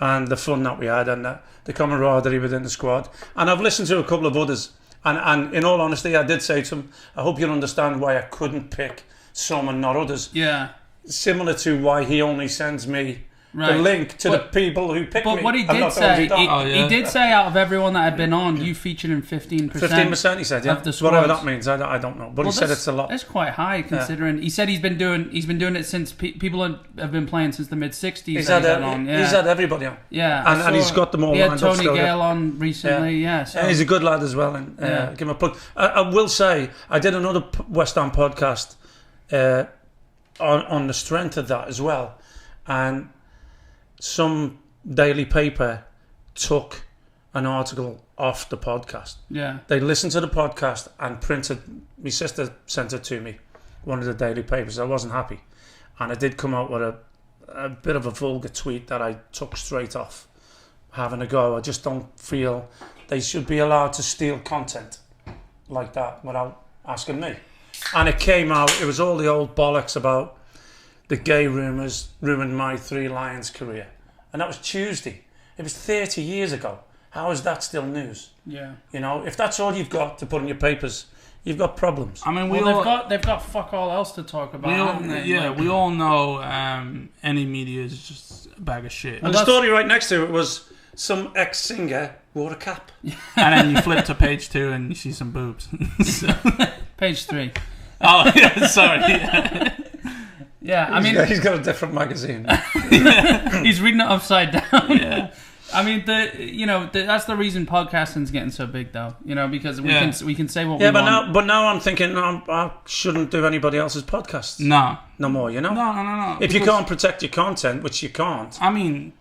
and the fun that we had, and the camaraderie within the squad. And I've listened to a couple of others, and in all honesty, I did say to them, I hope you'll understand why I couldn't pick some and not others. Yeah. Similar to why he only sends me the link to the people who picked me. But what he did say, he did say out of everyone that had been on, you featured in 15%. 15%, he said, of the squad. Whatever that means, I don't know. But he said it's a lot. That's quite high considering. He said he's been doing it since people have been playing since the mid 60s. He's had everybody on. Yeah, and he's got them all lined up. He had Tony Gale on recently. So. He's a good lad as well. And give him a plug. I will say, I did another West Ham podcast on the strength of that as well, and some daily paper took an article off the podcast. Yeah. They listened to the podcast and printed. My sister sent it to me, one of the daily papers. I wasn't happy, and I did come out with a bit of a vulgar tweet that I took straight off, having a go. I just don't feel they should be allowed to steal content like that without asking me. And it came out. It was all the old bollocks about the gay rumours ruined my Three Lions career. And that was Tuesday. It was 30 years ago. How is that still news? Yeah. If that's all you've got to put in your papers, you've got problems. I mean, they've got fuck all else to talk about. We all know any media is just a bag of shit. And the story right next to it was some ex-singer wore a cap. And then you flip to page 2 and you see some boobs. Page 3. Oh, yeah, sorry. Yeah, I mean, he's got a different magazine. he's reading it upside down. Yeah. I mean, that's the reason podcasting's getting so big, though. Because we can say what we but want. now I'm thinking I shouldn't do anybody else's podcasts. No more. No. If you can't protect your content, which you can't. I mean,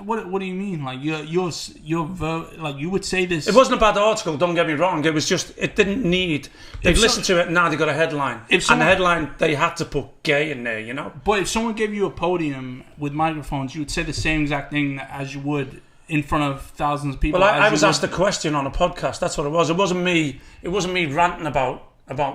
what do you mean? Like like you would say this. It wasn't a bad article. Don't get me wrong. It was just it didn't need. They've listened to it and now they got a headline. And the headline they had to put gay in there. But if someone gave you a podium with microphones, you would say the same exact thing as you would in front of thousands of people. Well, I was asked a question on a podcast. That's what it was. It wasn't me ranting about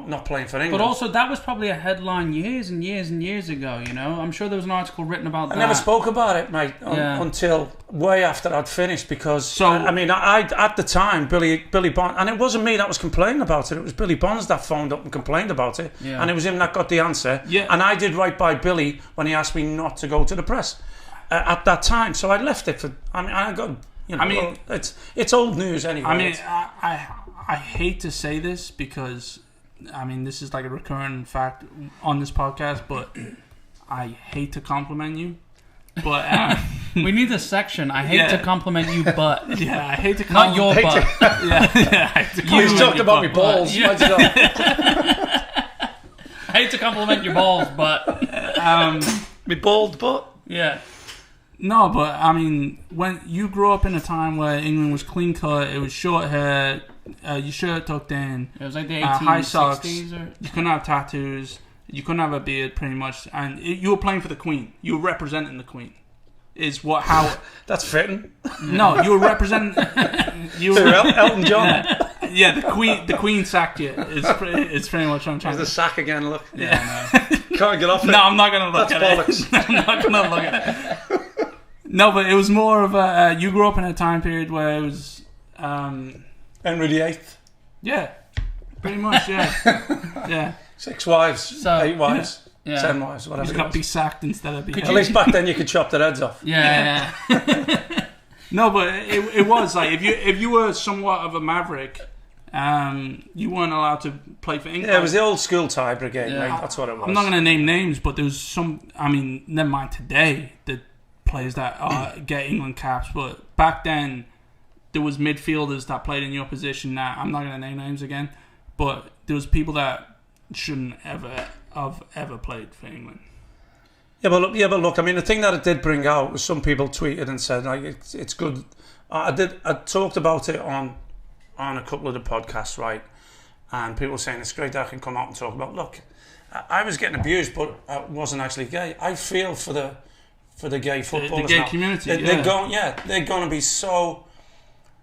not playing for England. But also, that was probably a headline years and years and years ago, I'm sure there was an article written about that. I never spoke about it, mate, until way after I'd finished, because, I at the time, Billy Bonds, and it wasn't me that was complaining about it, it was Billy Bonds that phoned up and complained about it, and it was him that got the answer, and I did right by Billy when he asked me not to go to the press at that time, so I left it for, I got... it's old news anyway. I mean, I hate to say this because, this is like a recurring fact on this podcast, but I hate to compliment you. But we need a section. I hate to compliment you, but I hate to not your butt. You talked about my balls. I hate to compliment your balls, but my bald butt. Yeah. No, but when you grew up in a time where England was clean cut, it was short hair, your shirt tucked in, it was like the 1860s, high socks. You couldn't have tattoos, you couldn't have a beard, pretty much, and you were playing for the Queen. You were representing the Queen. That's fitting. No, you were representing. Elton John. Yeah, the Queen sacked you. It's pretty much what I'm trying to. There's the sack again. Look. Yeah. Can't get off it. No, I'm not gonna look at it. I'm not gonna look at it. No, but it was more of a. You grew up in a time period where it was. Henry VIII. Yeah, pretty much. Yeah. 6 wives, 8 wives, 10 wives, whatever. He's got to be sacked instead of being. At least back then you could chop their heads off. Yeah. No, but it was like if you were somewhat of a maverick, you weren't allowed to play for England. Yeah, it was the old school tie brigade, mate. That's what it was. I'm not going to name names, but there was some. Never mind today, the players that get England caps, but back then there was midfielders that played in your position. Now I'm not going to name names again, but there was people that shouldn't ever have ever played for England. Yeah, but look. The thing that it did bring out was some people tweeted and said like it's good. I talked about it on a couple of the podcasts, right? And people were saying it's great that I can come out and talk about. Look, I was getting abused, but I wasn't actually gay. I feel for the gay footballers, the gay now. community. They're going to be so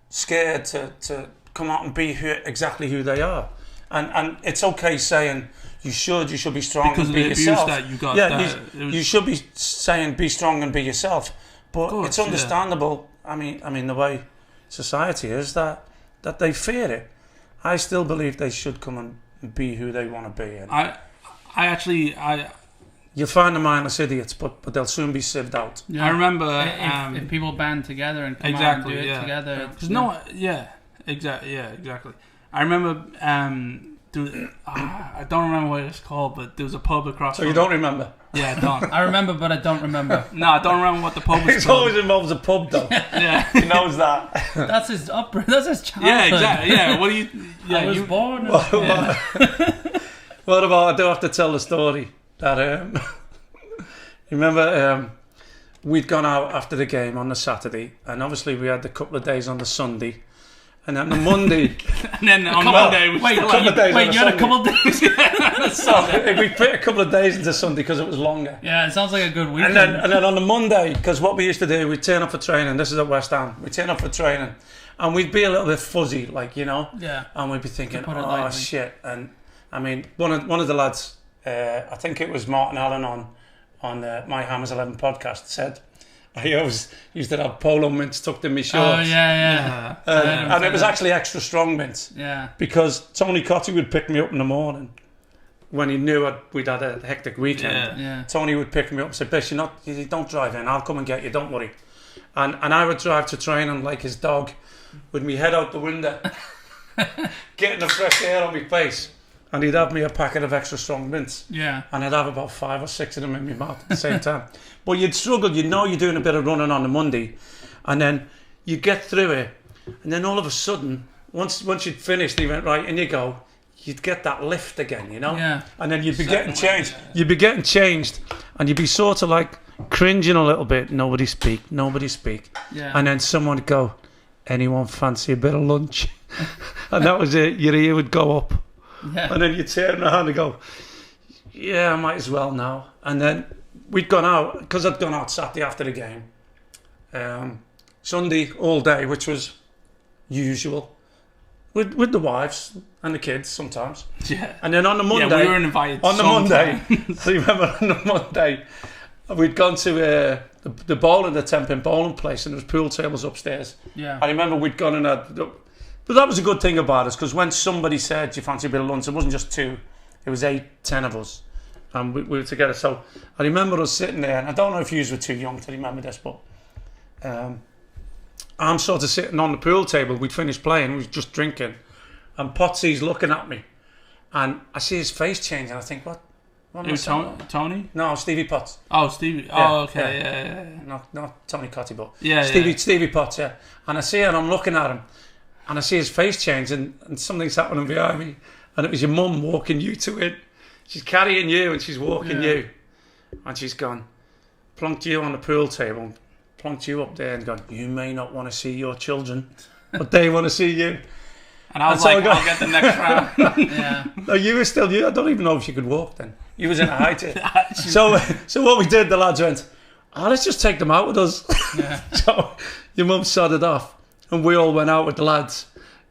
scared to come out and be exactly who they are. And it's okay saying you should be strong because and be of the yourself. Abuse that you got. Yeah, you should be saying be strong and be yourself. But course, it's understandable. Yeah. The way society is that they fear it. I still believe they should come and be who they want to be. And you'll find them mindless idiots, but they'll soon be sieved out. Yeah. I remember if people band together and come out and do it together. Exactly. I remember, I don't remember what it's called, but there was a pub across. So you don't remember? Yeah, I don't. I remember, but I don't remember. No, I don't remember what the pub was called. It called. always involves a pub, though. Yeah, he knows that. That's his childhood. Yeah, exactly. Yeah, what do you? Yeah, I was born. What about? I do have to tell the story that remember we'd gone out after the game on the Saturday, and obviously we had a couple of days on the Sunday. And then the Monday, and then on Monday, you had a couple of days. Sunday. We put a couple of days into Sunday because it was longer. Yeah, it sounds like a good weekend. And then on the Monday, because what we used to do, we'd turn up for training. This is at West Ham. We'd turn up for training, and we'd be a little bit fuzzy, Yeah. And we'd be thinking, oh shit. And one of the lads, I think it was Martin Allen on My Hammers 11 podcast, said, I always used to have polo mints tucked in my shorts. Oh, yeah. And it was actually extra strong mints. Yeah. Because Tony Cotty would pick me up in the morning when he knew we'd had a hectic weekend. Yeah. Tony would pick me up and say, Bish, you don't drive in, I'll come and get you, don't worry. And I would drive to training like his dog with me head out the window, getting the fresh air on my face. and he'd have me a packet of extra strong mints. Yeah. And I'd have about 5 or 6 of them in my mouth at the same time. But you'd struggle, you're doing a bit of running on the Monday, and then you get through it, and then all of a sudden, once you'd finished, he went, right, in you go, you'd get that lift again, Yeah. And then you'd be getting changed. You'd be getting changed, and you'd be sort of like cringing a little bit. Nobody speak. Yeah. And then someone would go, anyone fancy a bit of lunch? And that was it. Your ear would go up. Yeah. And then you'd turn around and go, yeah, I might as well now. And then we'd gone out, because I'd gone out Saturday after the game. Sunday all day, which was usual. With the wives and the kids sometimes. Yeah. And then on the Monday... Yeah, we were invited on the Monday, so you remember on the Monday, we'd gone to the bowling, the Pints In bowling place, and there was pool tables upstairs. Yeah. I remember we'd gone and but that was a good thing about us, because when somebody said, do you fancy a bit of lunch, it wasn't just 2, it was 8, 10 of us, and we were together. So I remember us sitting there, and I don't know if you were too young to remember this, but I'm sort of sitting on the pool table. We'd finished playing, we was just drinking, and Potsy's looking at me, and I see his face change, and I think, what am I saying? Tony? No, Stevie Potts. Oh, Stevie. Yeah, Oh, okay. Yeah. Not Tony Cotty, but Yeah, Stevie Potts, yeah. And I see it, and I'm looking at him, and I see his face change, and something's happening behind me, and it was your mum walking you to it. She's carrying you, and she's walking you, and she's gone, plunked you on the pool table, plunked you up there, and gone, you may not want to see your children, but they want to see you. And I was like, I'll get the next round. Yeah. No, you were still, I don't even know if you could walk then. You was in a high chair. So what we did, the lads went, let's just take them out with us. Yeah. So your mum sodded off, and we all went out with the lads,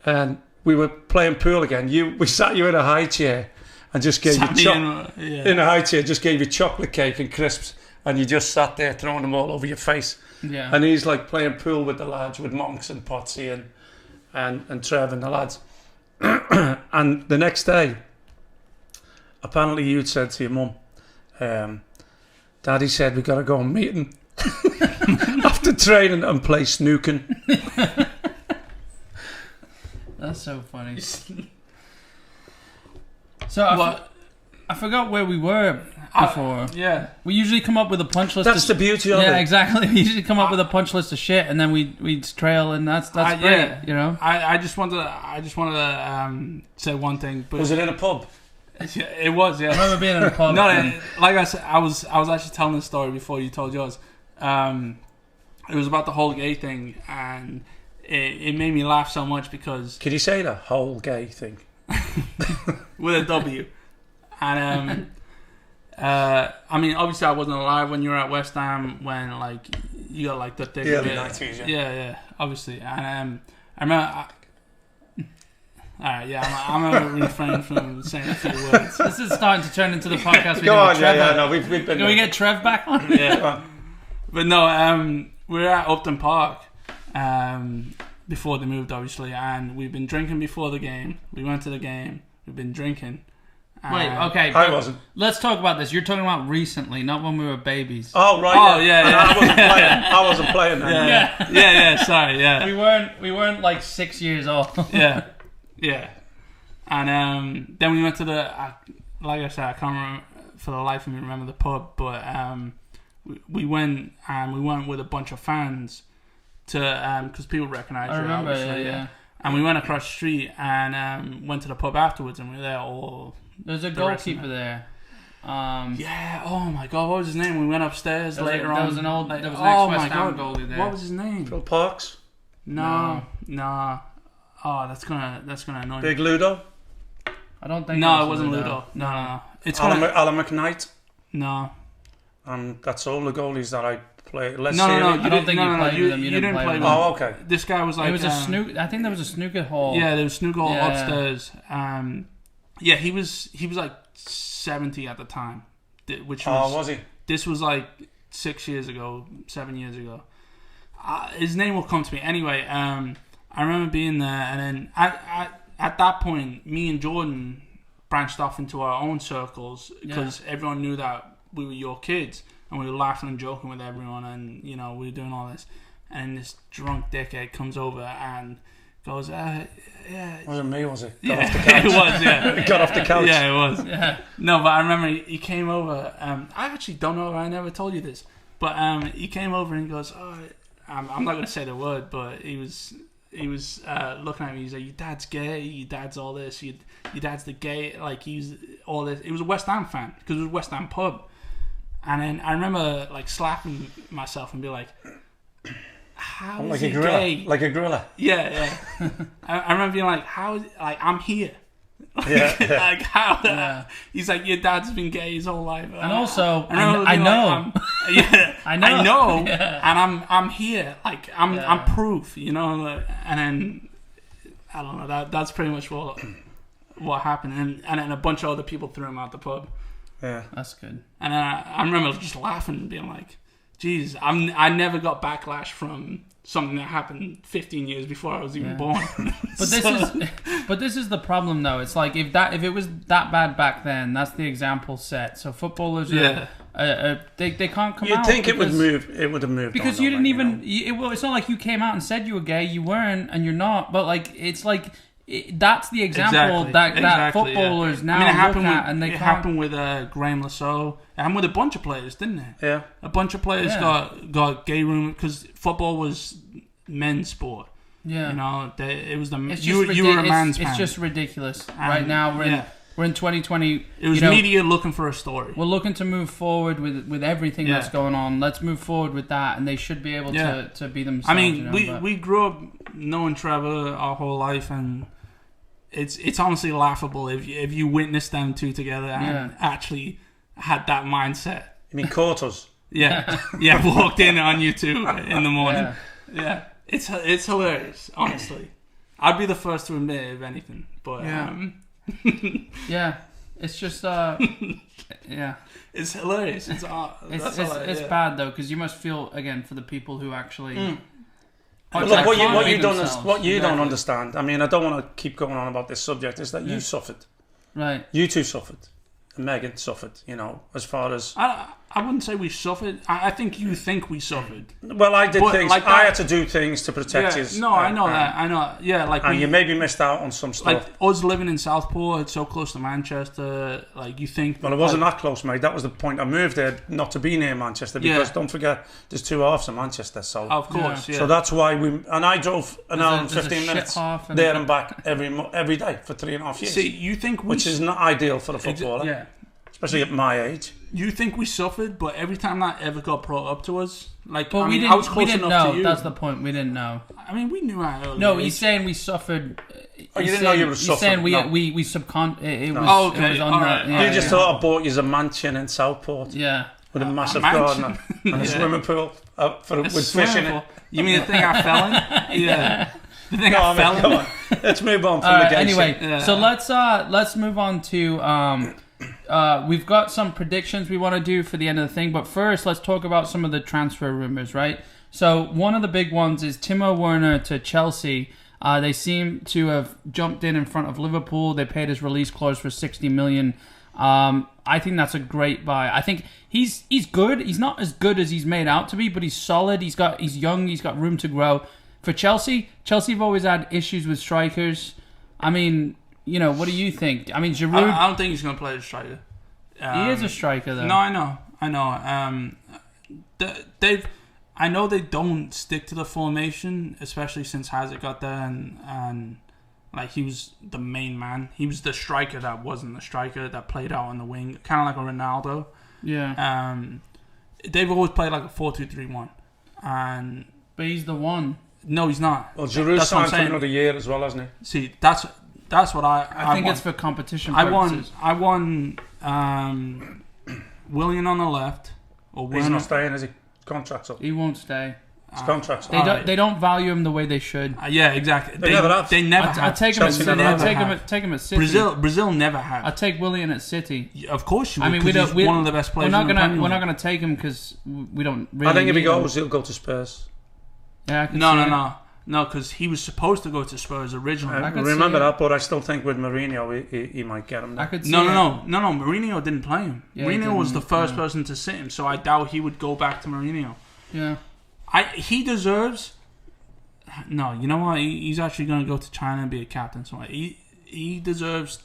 and we were playing pool again. We sat you in a high chair and just gave in a high chair, just gave you chocolate cake and crisps, and you just sat there throwing them all over your face. Yeah. And he's like playing pool with the lads, with Monks and Potsy and Trev and the lads. And the next day, apparently you'd said to your mum, Daddy said we got to go and meet him after training and play snooking. That's so funny. So I forgot where we were before. Yeah. We usually come up with a punch list. That's the beauty of it. Yeah, exactly. We usually come up with a punch list of shit, and then we trail, and that's great. Yeah. You know. I just wanted to say one thing. But was it in a pub? It was. Yeah. I remember being in a pub. No, like I said, I was actually telling the story before you told yours. It was about the whole gay thing, and it made me laugh so much because. Could you say the whole gay thing? With a W. And I mean, obviously I wasn't alive when you were at West Ham when like you got like the thick the early 90s, yeah, obviously. And I remember alright, yeah, I'm gonna refrain from saying a few words. This is starting to turn into the podcast. Go on, no, we've been. Can we get Trev back on? Yeah, but no, we were at Upton Park before they moved, obviously, and we've been drinking before the game. We went to the game. We've been drinking. Wait, okay. I wasn't. Let's talk about this. You're talking about recently, not when we were babies. Oh right. Oh yeah. I wasn't playing then. Yeah. Sorry, yeah. We weren't like 6 years old. Yeah. And then we went to the. Like I said, I can't remember for the life of me remember the pub, but we went and we went with a bunch of fans to because people recognise you. I remember, obviously, yeah. And we went across the street and went to the pub afterwards, and we were there all. There's a goalkeeper there. Yeah. Oh my God. What was his name? We went upstairs later on. There was an ex-West Ham goalie there. What was his name? Phil Parks. No. Oh, that's gonna annoy me. Big Ludo. I don't think. No, it wasn't Ludo. No. It's Alan McKnight. No. That's all the goalies that I play. No. I don't think you played with them. You didn't play with them. Oh, okay. This guy was like. It was a snooker. I think there was a snooker hall. Yeah, there was snooker hall upstairs. Yeah, he was like 70 at the time, which was. Oh, was he? This was like 7 years ago. His name will come to me anyway. I remember being there, and then at that point, me and Jordan branched off into our own circles because everyone knew that we were your kids, and we were laughing and joking with everyone, and we were doing all this. And this drunk dickhead comes over and goes, yeah. Wasn't me, was it? Got off the couch. It was, yeah. Got off the couch. Yeah, it was. Yeah. No, but I remember he came over. I actually don't know if I never told you this, but he came over and he goes, oh, I'm not going to say the word, but he was looking at me. He's like, your dad's gay, your dad's all this, your dad's the gay, like he's all this. He was a West Ham fan because it was a West Ham pub. And then I remember like slapping myself and be like, how is he gay? Like a gorilla. Yeah. I remember being like, how is, like, I'm here. Like how? Yeah. He's like, your dad's been gay his whole life. And also, I know. Like, I know. Yeah. And I'm here. Like I'm proof. You know. And then I don't know. That's pretty much what happened. And then a bunch of other people threw him out the pub. Yeah, that's good. And I remember just laughing and being like, "Geez, I never got backlash from something that happened 15 years before I was even born." But this is the problem, though. It's like if it was that bad back then, that's the example set. So footballers, they can't come out. You'd think it would move. It would have moved because you didn't even. It's not like you came out and said you were gay. You weren't, and you're not. But like, it's like. That's the example that footballers now look at, and they can't. It happened with Graham Lasso. It happened with a bunch of players, didn't it? Yeah. A bunch of players got gay rumors because football was men's sport. Yeah. You know, it was you were a man's man. It's just ridiculous. Right now we're in 2020. It was media looking for a story. We're looking to move forward with everything that's going on. Let's move forward with that, and they should be able to be themselves. I mean, we grew up knowing Trevor our whole life, and it's honestly laughable if you witness them two together and actually had that mindset. You mean quarters? Yeah. Walked in on you two in the morning. Yeah. It's hilarious, honestly. I'd be the first to admit it, if anything. But it's just it's hilarious. It's bad though, because you must feel again for the people who actually. Look, what you don't understand. I mean, I don't want to keep going on about this subject. Is that you suffered, right? You two suffered, and Megan suffered. You know, as far as I wouldn't say we suffered. I think you think we suffered. Well, I did things. Like I had to do things to protect you. No, I know that. I know. Yeah, like and you maybe missed out on some stuff. Like us living in Southport, it's so close to Manchester. Like you think. Well, it wasn't that close, mate. That was the point. I moved there not to be near Manchester because don't forget, there's two halves of Manchester. So of course, So that's why I drove an hour and 15 minutes there and back every day for 3.5 years. See, you think which is not ideal for a footballer, especially at my age. You think we suffered, but every time that ever got brought up to us, like I was close enough know. To you. That's the point. We didn't know. I mean, we knew that earlier. No, he's saying we suffered. You didn't know you were suffering. He's saying we subcon. It was. Oh, okay. It was on right. You just thought I bought you a mansion in Southport. Yeah. With a massive garden and a swimming pool with fish in it. You mean the thing I fell in? Yeah. The thing I fell in. Come on. Let's move on from the game. Anyway, so let's move on to. We've got some predictions we want to do for the end of the thing, but first let's talk about some of the transfer rumors, right? So one of the big ones is Timo Werner to Chelsea. They seem to have jumped in front of Liverpool. They paid his release clause for 60 million. I think that's a great buy. I think he's good. He's not as good as he's made out to be, but he's solid. He's young. He's got room to grow. For Chelsea have always had issues with strikers. I mean, you know, what do you think? I mean, Giroud. I don't think he's going to play as a striker. He is a striker, though. No, I know. I know they don't stick to the formation, especially since Hazard got there, and like he was the main man. He was the striker that wasn't the striker that played out on the wing, kind of like a Ronaldo. Yeah. They've always played like a 4-2-3-1, but he's the one. No, he's not. Well, Giroud signed for another year as well, hasn't he? See, that's what I think won. It's for competition purposes. I won Willian on the left. He's not staying, is he? Contract's up. He won't stay. His contract's up. They don't value him the way they should. Yeah, exactly. They never have. They never have. I take him at City. Take him at City. Brazil never have. I take Willian at City. Of course you would. I mean, he's one of the best players. We're not gonna take him because we don't. Really I think if he goes, he'll go to Spurs. Yeah. No, because he was supposed to go to Spurs originally. I remember that, but I still think with Mourinho, he might get him there. No. Mourinho didn't play him. Yeah, Mourinho was the first person to sit him, so I doubt he would go back to Mourinho. Yeah. He deserves. No, you know what? He's actually going to go to China and be a captain. So he deserves.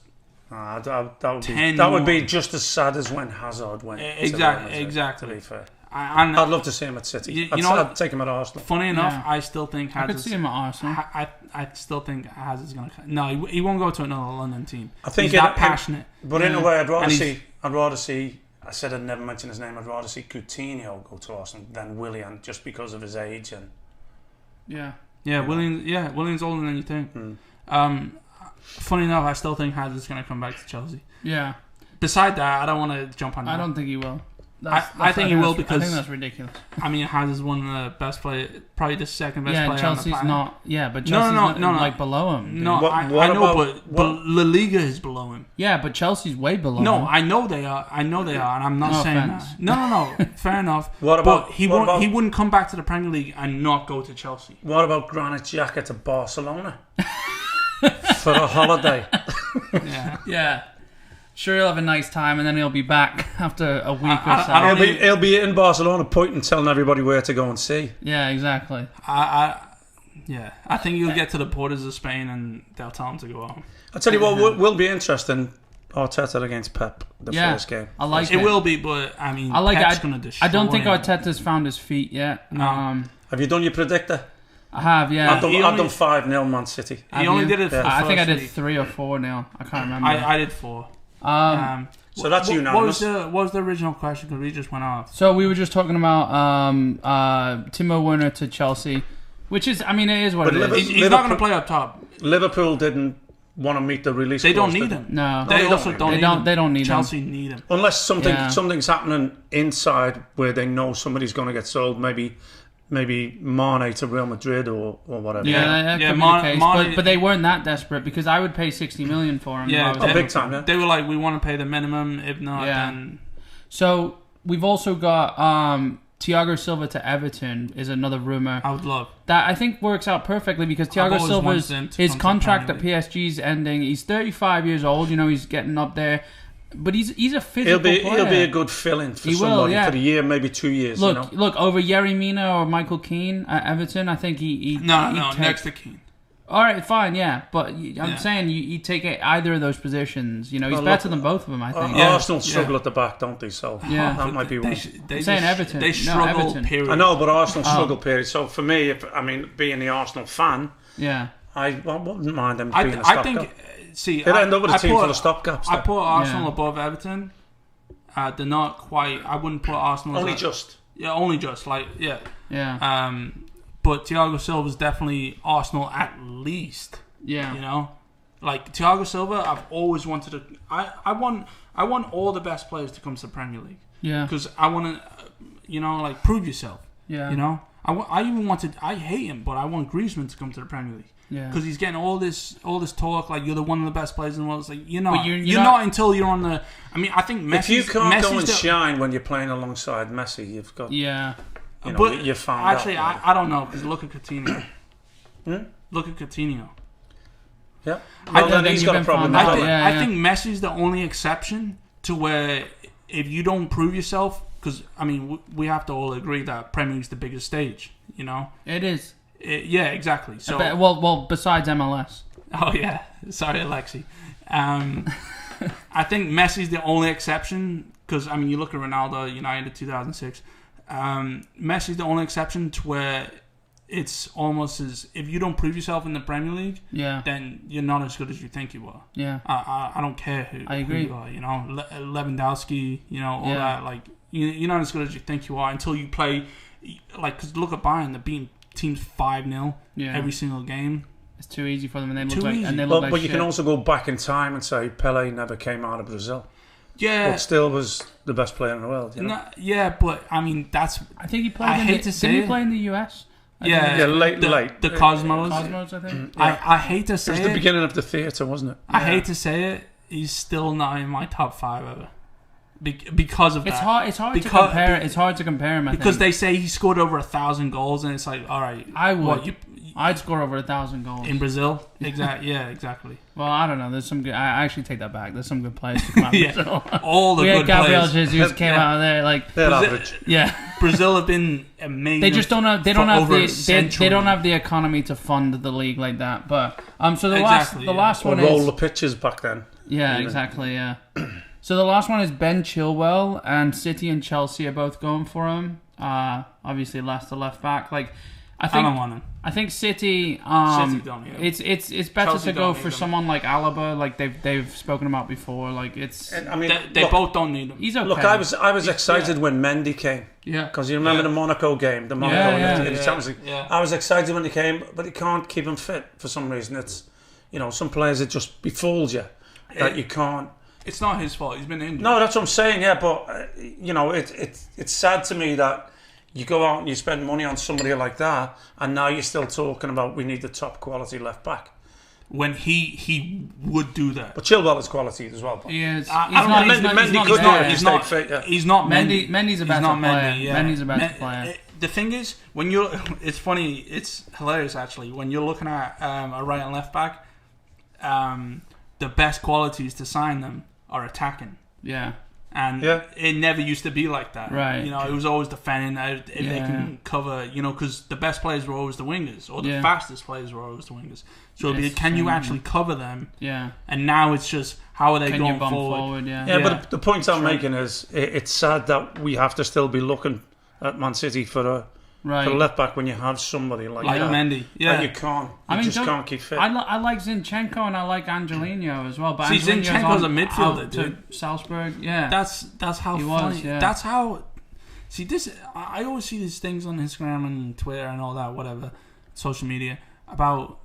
That would be just as sad as when Hazard went. Exactly. To be fair, I'd love to see him at City. I'd take him at Arsenal. Funny enough, I still think Hazard. I could see him at Arsenal. I still think Hazard's going to. No, he won't go to another London team. I think he's that passionate. But in a way, I'd rather see. I said I'd never mention his name. I'd rather see Coutinho go to Arsenal than Willian, just because of his age and. Willian's older than you think. Funny enough, I still think Hazard's going to come back to Chelsea. Yeah. Beside that, I don't want to jump on that. I don't think he will. I think he will because... I think that's ridiculous. I mean, Hazard's one of the best players, probably the second best player Chelsea's on the planet. But Chelsea's not like below him. Dude. No, I know, but La Liga is below him. Yeah, but Chelsea's way below him. No, I know they are, and I'm not saying offense. that. No, fair enough. But he wouldn't come back to the Premier League and not go to Chelsea. What about Granit Xhaka to Barcelona? For a holiday. Yeah. Sure, he'll have a nice time, and then he'll be back after a week or so. He'll be in Barcelona pointing, telling everybody where to go and see. Yeah, exactly. I think he'll get to the borders of Spain, and they'll tell him to go home. I'll tell you what will be interesting. Arteta against Pep, the first game. I like it. It will be, but I mean, I like Pep's it. going to destroy I don't think him. Arteta's found his feet yet. No. Have you done your predictor? I have, yeah. I've done 5-0 Man City. He only did it for the I think I did first 3 or 4 now. I can't remember. I did 4. So that's unanimous. What was the original question? Because we just went off. So we were just talking about Timo Werner to Chelsea, which is, I mean, it is what it is. He's not going to play up top. Liverpool didn't want to meet the release. They don't need him. No, they also don't need him. They don't need Chelsea him. need him. Unless something's happening inside where they know somebody's going to get sold. Maybe Mane to Real Madrid or whatever. Yeah, that could be the case. But they weren't that desperate because I would pay 60 million for him. Yeah, big time. Yeah. They were like, we want to pay the minimum. If not, then. So we've also got Thiago Silva to Everton is another rumor. I would love that. I think works out perfectly because Thiago Silva's his contract at PSG's ending. He's 35 years old. You know, he's getting up there. But he's a physical player. He'll be a good fill-in for somebody for the year, maybe 2 years. Look over Yerry Mina or Michael Keane at Everton. I think he next to Keane. All right, fine, yeah, but I'm saying you take either of those positions. You know, he's better than both of them. I think. Arsenal struggle at the back, don't they? So that might be one. I'm saying Everton. They struggle. Everton. Period. I know, but Arsenal struggle. Period. So for me, being the Arsenal fan, I wouldn't mind them being a stopgap. They'd end up with a team full of stopgaps. I put Arsenal above Everton. They're not quite. I wouldn't put Arsenal. Only just. Yeah, only just. But Thiago Silva's definitely Arsenal at least. Yeah. You know, like Thiago Silva, I've always wanted to. I want all the best players to come to the Premier League. Yeah. Because I want to, prove yourself. Yeah. You know, I even wanted. I hate him, but I want Griezmann to come to the Premier League. Yeah, because he's getting all this talk like you're one of the best players in the world. It's like you're not until you're on the. I mean, I think Messi. If you can't go and shine when you're playing alongside Messi, you've got. Yeah, you're found actually, out. I don't know because look at Coutinho. Look at Coutinho. Yeah, then he's got a problem. I think Messi's the only exception to where if you don't prove yourself, because I mean we have to all agree that Premier League's the biggest stage. You know, it is. Yeah, exactly. So well, besides MLS. Oh yeah, sorry, Alexi. I think Messi's the only exception because I mean you look at Ronaldo, United 2006. Messi's the only exception to where it's almost as if you don't prove yourself in the Premier League, then you're not as good as you think you are. Yeah, I don't care who you are. You know, Lewandowski. You know all that. Like you're not as good as you think you are until you play. Like, because look at Bayern, they're beating teams 5-0 every single game. It's too easy for them, and they look like but you can also go back in time and say Pelé never came out of Brazil. Yeah, but still was the best player in the world. You know? Yeah, but I mean that's. I think he played. Didn't he play in the US? Late. The Cosmos. Cosmos, I think. I hate to say it. It was the beginning of the theatre, wasn't it? I hate to say it. He's still not in my top 5 ever. Because of that. It's hard to compare. It's hard to compare him. Because they say he scored over 1,000 goals, and it's like, all right, I would. I'd score over 1,000 goals in Brazil. Exactly. Yeah, exactly. Well, I don't know. There's some good. I actually take that back. There's some good players to come out of Brazil. All the good Gabriel players. Jesus came out of there like they're average. Yeah. Brazil have been amazing. They just don't have. They don't have they don't have the the economy to fund the league like that. But so the Exactly, last Or one roll is the pitches back then. yeah, exactly, yeah. So the last one is Ben Chilwell, and City and Chelsea are both going for him. Obviously, Leicester left back. Like, I I don't want him. I think City. City don't need him. It's better Chelsea to go don't for need him. someone like Alaba, like they've spoken about before. Like it's And, I mean, They look, both don't need him. he's okay. look, I was excited when Mendy came. yeah. Because you remember Yeah. the Monaco game, in yeah, the Champions League. Yeah. I was excited when he came, but he can't keep him fit for some reason. It's, some players it just befolds you that you can't. It's not his fault. He's been injured. No, that's what I'm saying. Yeah, but it's sad to me that you go out and you spend money on somebody like that, and now you're still talking about we need the top quality left back. When he would do that. But Chilwell is quality as well. He is. I He's don't not. know, He's not. Mendy He's not could there. not. He's Stayed not. fit, yeah. He's not Mendy. Mendy's a He's better not player. Mendy. Yeah. Mendy's a better player. The thing is, when you're, it's funny. It's hilarious actually. When you're looking at a right and left back, the best qualities to sign them are attacking. Yeah. And Yeah. it never used to be like that. Right. It was always defending. If they Yeah. can cover, because the best players were always the wingers, or the Yeah. fastest players were always the wingers. So it'd be, Yes, can you yeah. actually cover them? Yeah. And now it's just, how are they Can going you bump forward? Yeah. Yeah, Yeah. but the point I'm making is it's sad that we have to still be looking at Man City for a Right. left back when you have somebody like Like that. Mendy. Yeah. And you can't. You just don't- can't keep fit. I like Zinchenko and I like Angelino as well. But See, Angelino's Zinchenko's on a midfielder, out to dude. Salzburg. Yeah. That's how He funny. was, yeah. That's how. See, this. I always see these things on Instagram and Twitter and all that, whatever, social media, about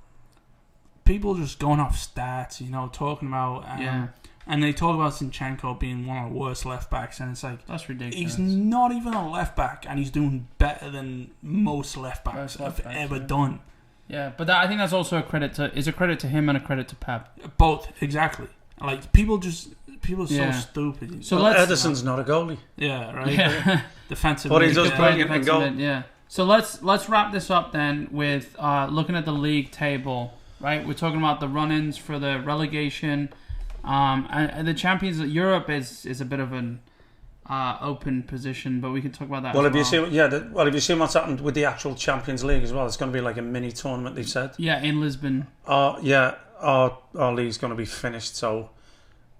people just going off stats. Talking about. Yeah. And they talk about Zinchenko being one of the worst left backs, and it's like That's ridiculous. he's not even a left back, and he's doing better than most left backs Most left have backs, ever yeah. done. Yeah, but I think that's also a credit to him and a credit to Pep. Both, exactly. Like people are Yeah. so stupid. So Well, let's Edison's not a goalie. Yeah, right. yeah. Defensive. But he mid, does yeah. bring it and go. Yeah. So let's wrap this up then with looking at the league table. Right, we're talking about the run-ins for the relegation. And the Champions of Europe is a bit of an open position, but we can talk about that. Well, as if you see what's happened with the actual Champions League as well, it's going to be like a mini tournament. They've said. Yeah, in Lisbon. Our league's going to be finished, so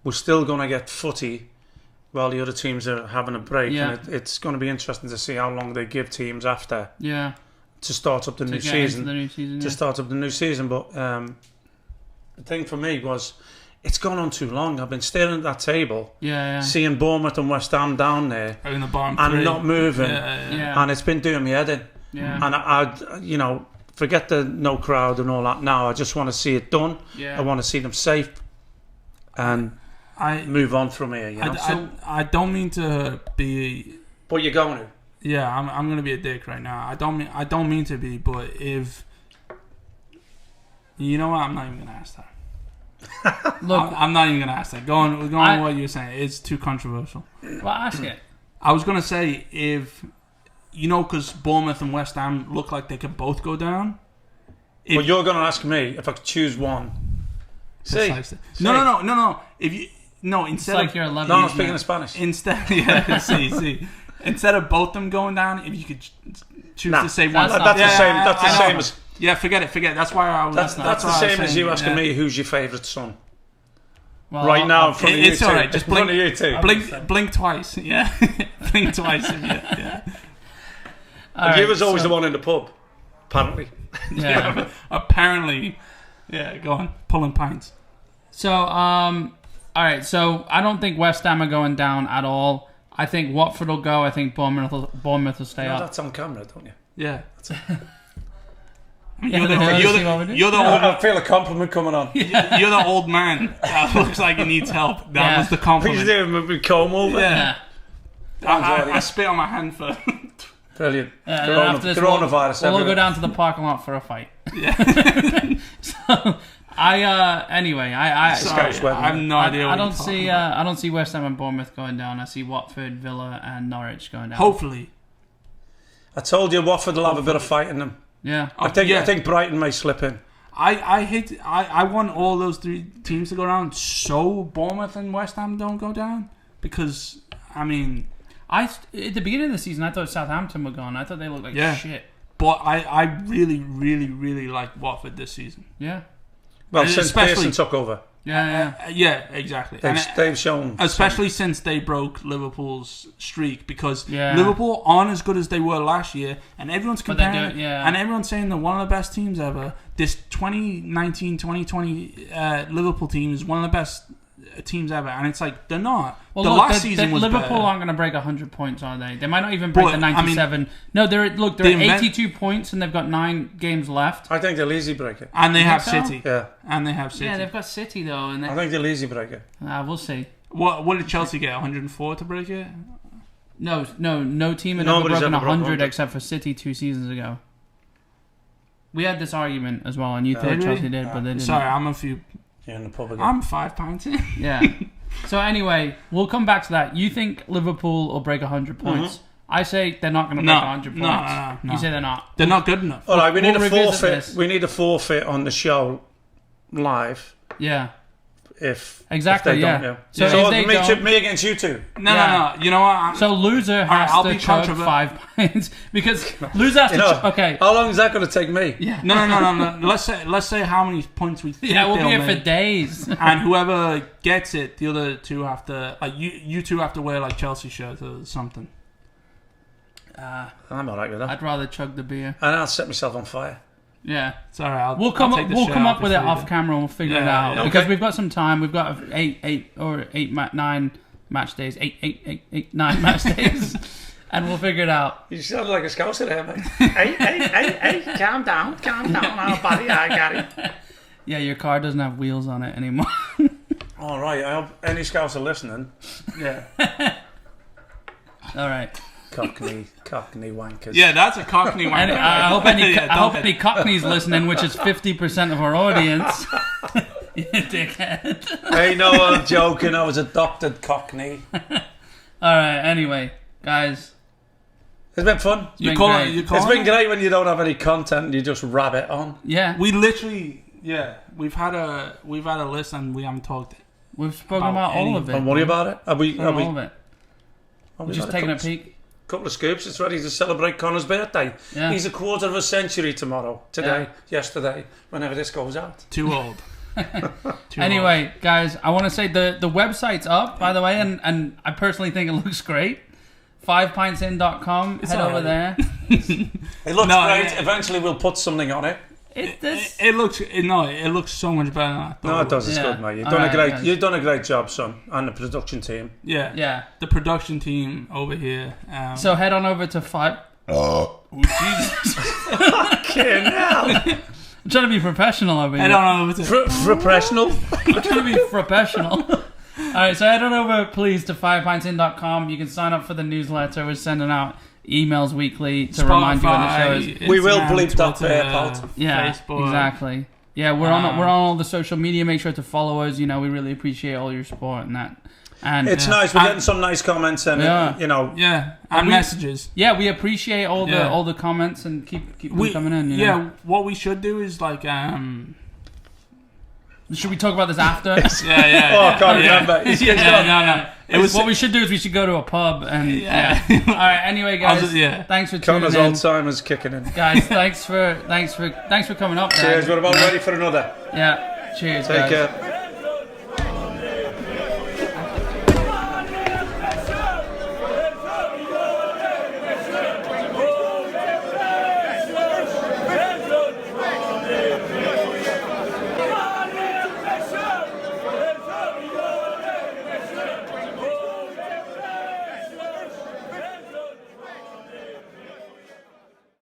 we're still going to get footy while the other teams are having a break. Yeah. And it's going to be interesting to see how long they give teams after Yeah. to start up the new To get season. into the new season. To Yeah. start up the new season, but the thing for me was it's gone on too long. I've been staring at that table, Yeah. seeing Bournemouth and West Ham down there in the bottom and three. not moving, Yeah. and it's been doing me head in. Yeah. And I forget the no crowd and all that. Now I just want to see it done. Yeah. I want to see them safe and move on from here. I don't mean to be. But you're going to. Yeah, I'm gonna be a dick right now. I don't mean to be, but if you know what, I'm not even gonna ask that. Look, I'm not even gonna ask that. Go on with what you're saying. It's too controversial. well, ask it. I was gonna say if because Bournemouth and West Ham look like they could both go down. Well, you're going to ask me if I could choose one. See? No. If you instead It's like of you're 11. No, I'm speaking in Spanish. see. Instead of both them going down, if you could choose to say one. that's That's the same. I That's the know. same as. Yeah, forget it. That's why I was. That's why the I was same as saying, you asking me who's your favourite son. Well, Right now, in front of you It's two. alright. Just in front of blink. you two. Blink twice. Yeah, blink twice. Yeah. And you was always the one in the pub, apparently. Yeah. Apparently, yeah. Go on, pulling pints. So, all right. So I don't think West Ham are going down at all. I think Watford will go. I think Bournemouth will stay up. That's on camera, don't you? Yeah. Yeah, You're the old. I feel a compliment coming on. You're the old man that looks like he needs help. That was the What you compliment. doing with comb over? Yeah. Yeah. I spit on my hand for. Brilliant. Yeah, and after this, Coronavirus. we'll go everywhere. down to the parking lot for a fight. Yeah. So anyway, I Sorry, Scottish weather. I have no idea. I What don't you're see talking about. I don't see West Ham and Bournemouth going down. I see Watford, Villa, and Norwich going down. Hopefully. I told you Watford will have a bit of fight in them. Yeah. I think Brighton may slip in. I want all those three teams to go down so Bournemouth and West Ham don't go down because I At the beginning of the season, I thought Southampton were gone. I thought they looked like shit. But I really, really, really like Watford this season. Yeah. Well, since Pearson took over. Yeah, exactly. They've shown. Especially since they broke Liverpool's streak, because Liverpool aren't as good as they were last year, and everyone's comparing and everyone's saying they're one of the best teams ever. This 2019-2020 Liverpool team is one of the best teams ever, and it's like they're not. Well, last season was Liverpool better. aren't going to break 100 points, are they? They might not even break the 97. They're at 82 points, and they've got 9 games left. I think they'll easy break it. And they have City. Yeah. And they have City. Yeah, they've got City though, and I think they'll easy break it. We'll see. What did Chelsea get? 104 to break it? No team had ever broken 100 except for City 2 seasons ago. We had this argument as well, and you thought Chelsea did, but they didn't. Sorry, I'm a few. You're in the pub again. I'm 5 pints in. Yeah. So anyway, we'll come back to that. You think Liverpool will break 100 points? I say they're not going to break 100 points. No. You say they're not. They're not good enough. All right, we need a revisit forfeit. this. We need a forfeit on the show live. Yeah. If exactly, if they don't, So so if they don't, me against you two. No. You know what? So loser has to chug 5 pints because loser has to. Okay. How long is that going to take me? Yeah. No. Let's say how many points we think. Yeah, we'll be here make. for days. And whoever gets it, the other two have to you two have to wear like Chelsea shirts or something. I'm alright with that. I'd rather chug the beer. And I'll set myself on fire. Yeah, sorry. We'll come up with it off camera and we'll figure it out because we've got some time. We've got 9 match days, 9 match days, and we'll figure it out. You sound like a Scouser there, mate. Hey, calm down, oh, buddy, I got it. Yeah, your car doesn't have wheels on it anymore. All right, I hope any Scouser listening. Yeah. All right. Cockney wankers. Yeah, that's a Cockney wanker. I hope any Cockneys listening, which is 50% of our audience. You dickhead. Hey, no, I'm joking. I was adopted Cockney. All right. Anyway, guys, it's been fun. It's been great when you don't have any content and you just rabbit on. Yeah, we literally. Yeah, we've had a list and we haven't talked. We've spoken about all of it. Don't worry about it. Are we all of it? We're just taking a peek. Couple of scoops. It's ready to celebrate Connor's birthday. Yeah. He's a quarter of a century yesterday, whenever this goes out. Too old. Anyway, guys, I want to say the website's up, by the way, and I personally think it looks great. 5pintsin.com. Head over there. It looks great. Yeah. Eventually, we'll put something on it. It looks so much better than I thought. No, it does. It's good, mate. You've done a great job, son, and the production team. Yeah. The production team over here. So head on over to 5. Oh, Jesus! Fucking hell! I'm trying to be professional over here. Head on over to professional. I'm trying to be professional. All right, so head on over, please, to 5pintsin.com. You can sign up for the newsletter. We're sending out emails weekly to remind you when the show is. We will bleep that there, Pod. Yeah, Facebook. Exactly. Yeah, we're on all the social media. Make sure to follow us. We really appreciate all your support and that. And it's nice. We're getting some nice comments and and messages. Yeah, we appreciate all the comments and keep them coming in. What we should do is like. Should we talk about this after? Yeah. Oh, I can't remember. No. What we should do is we should go to a pub and All right. Anyway, guys, thanks for tuning in. Connor's Alzheimer's kicking in. Guys, thanks for coming up. Cheers. We're about ready for another. Yeah. Cheers. Take guys. care.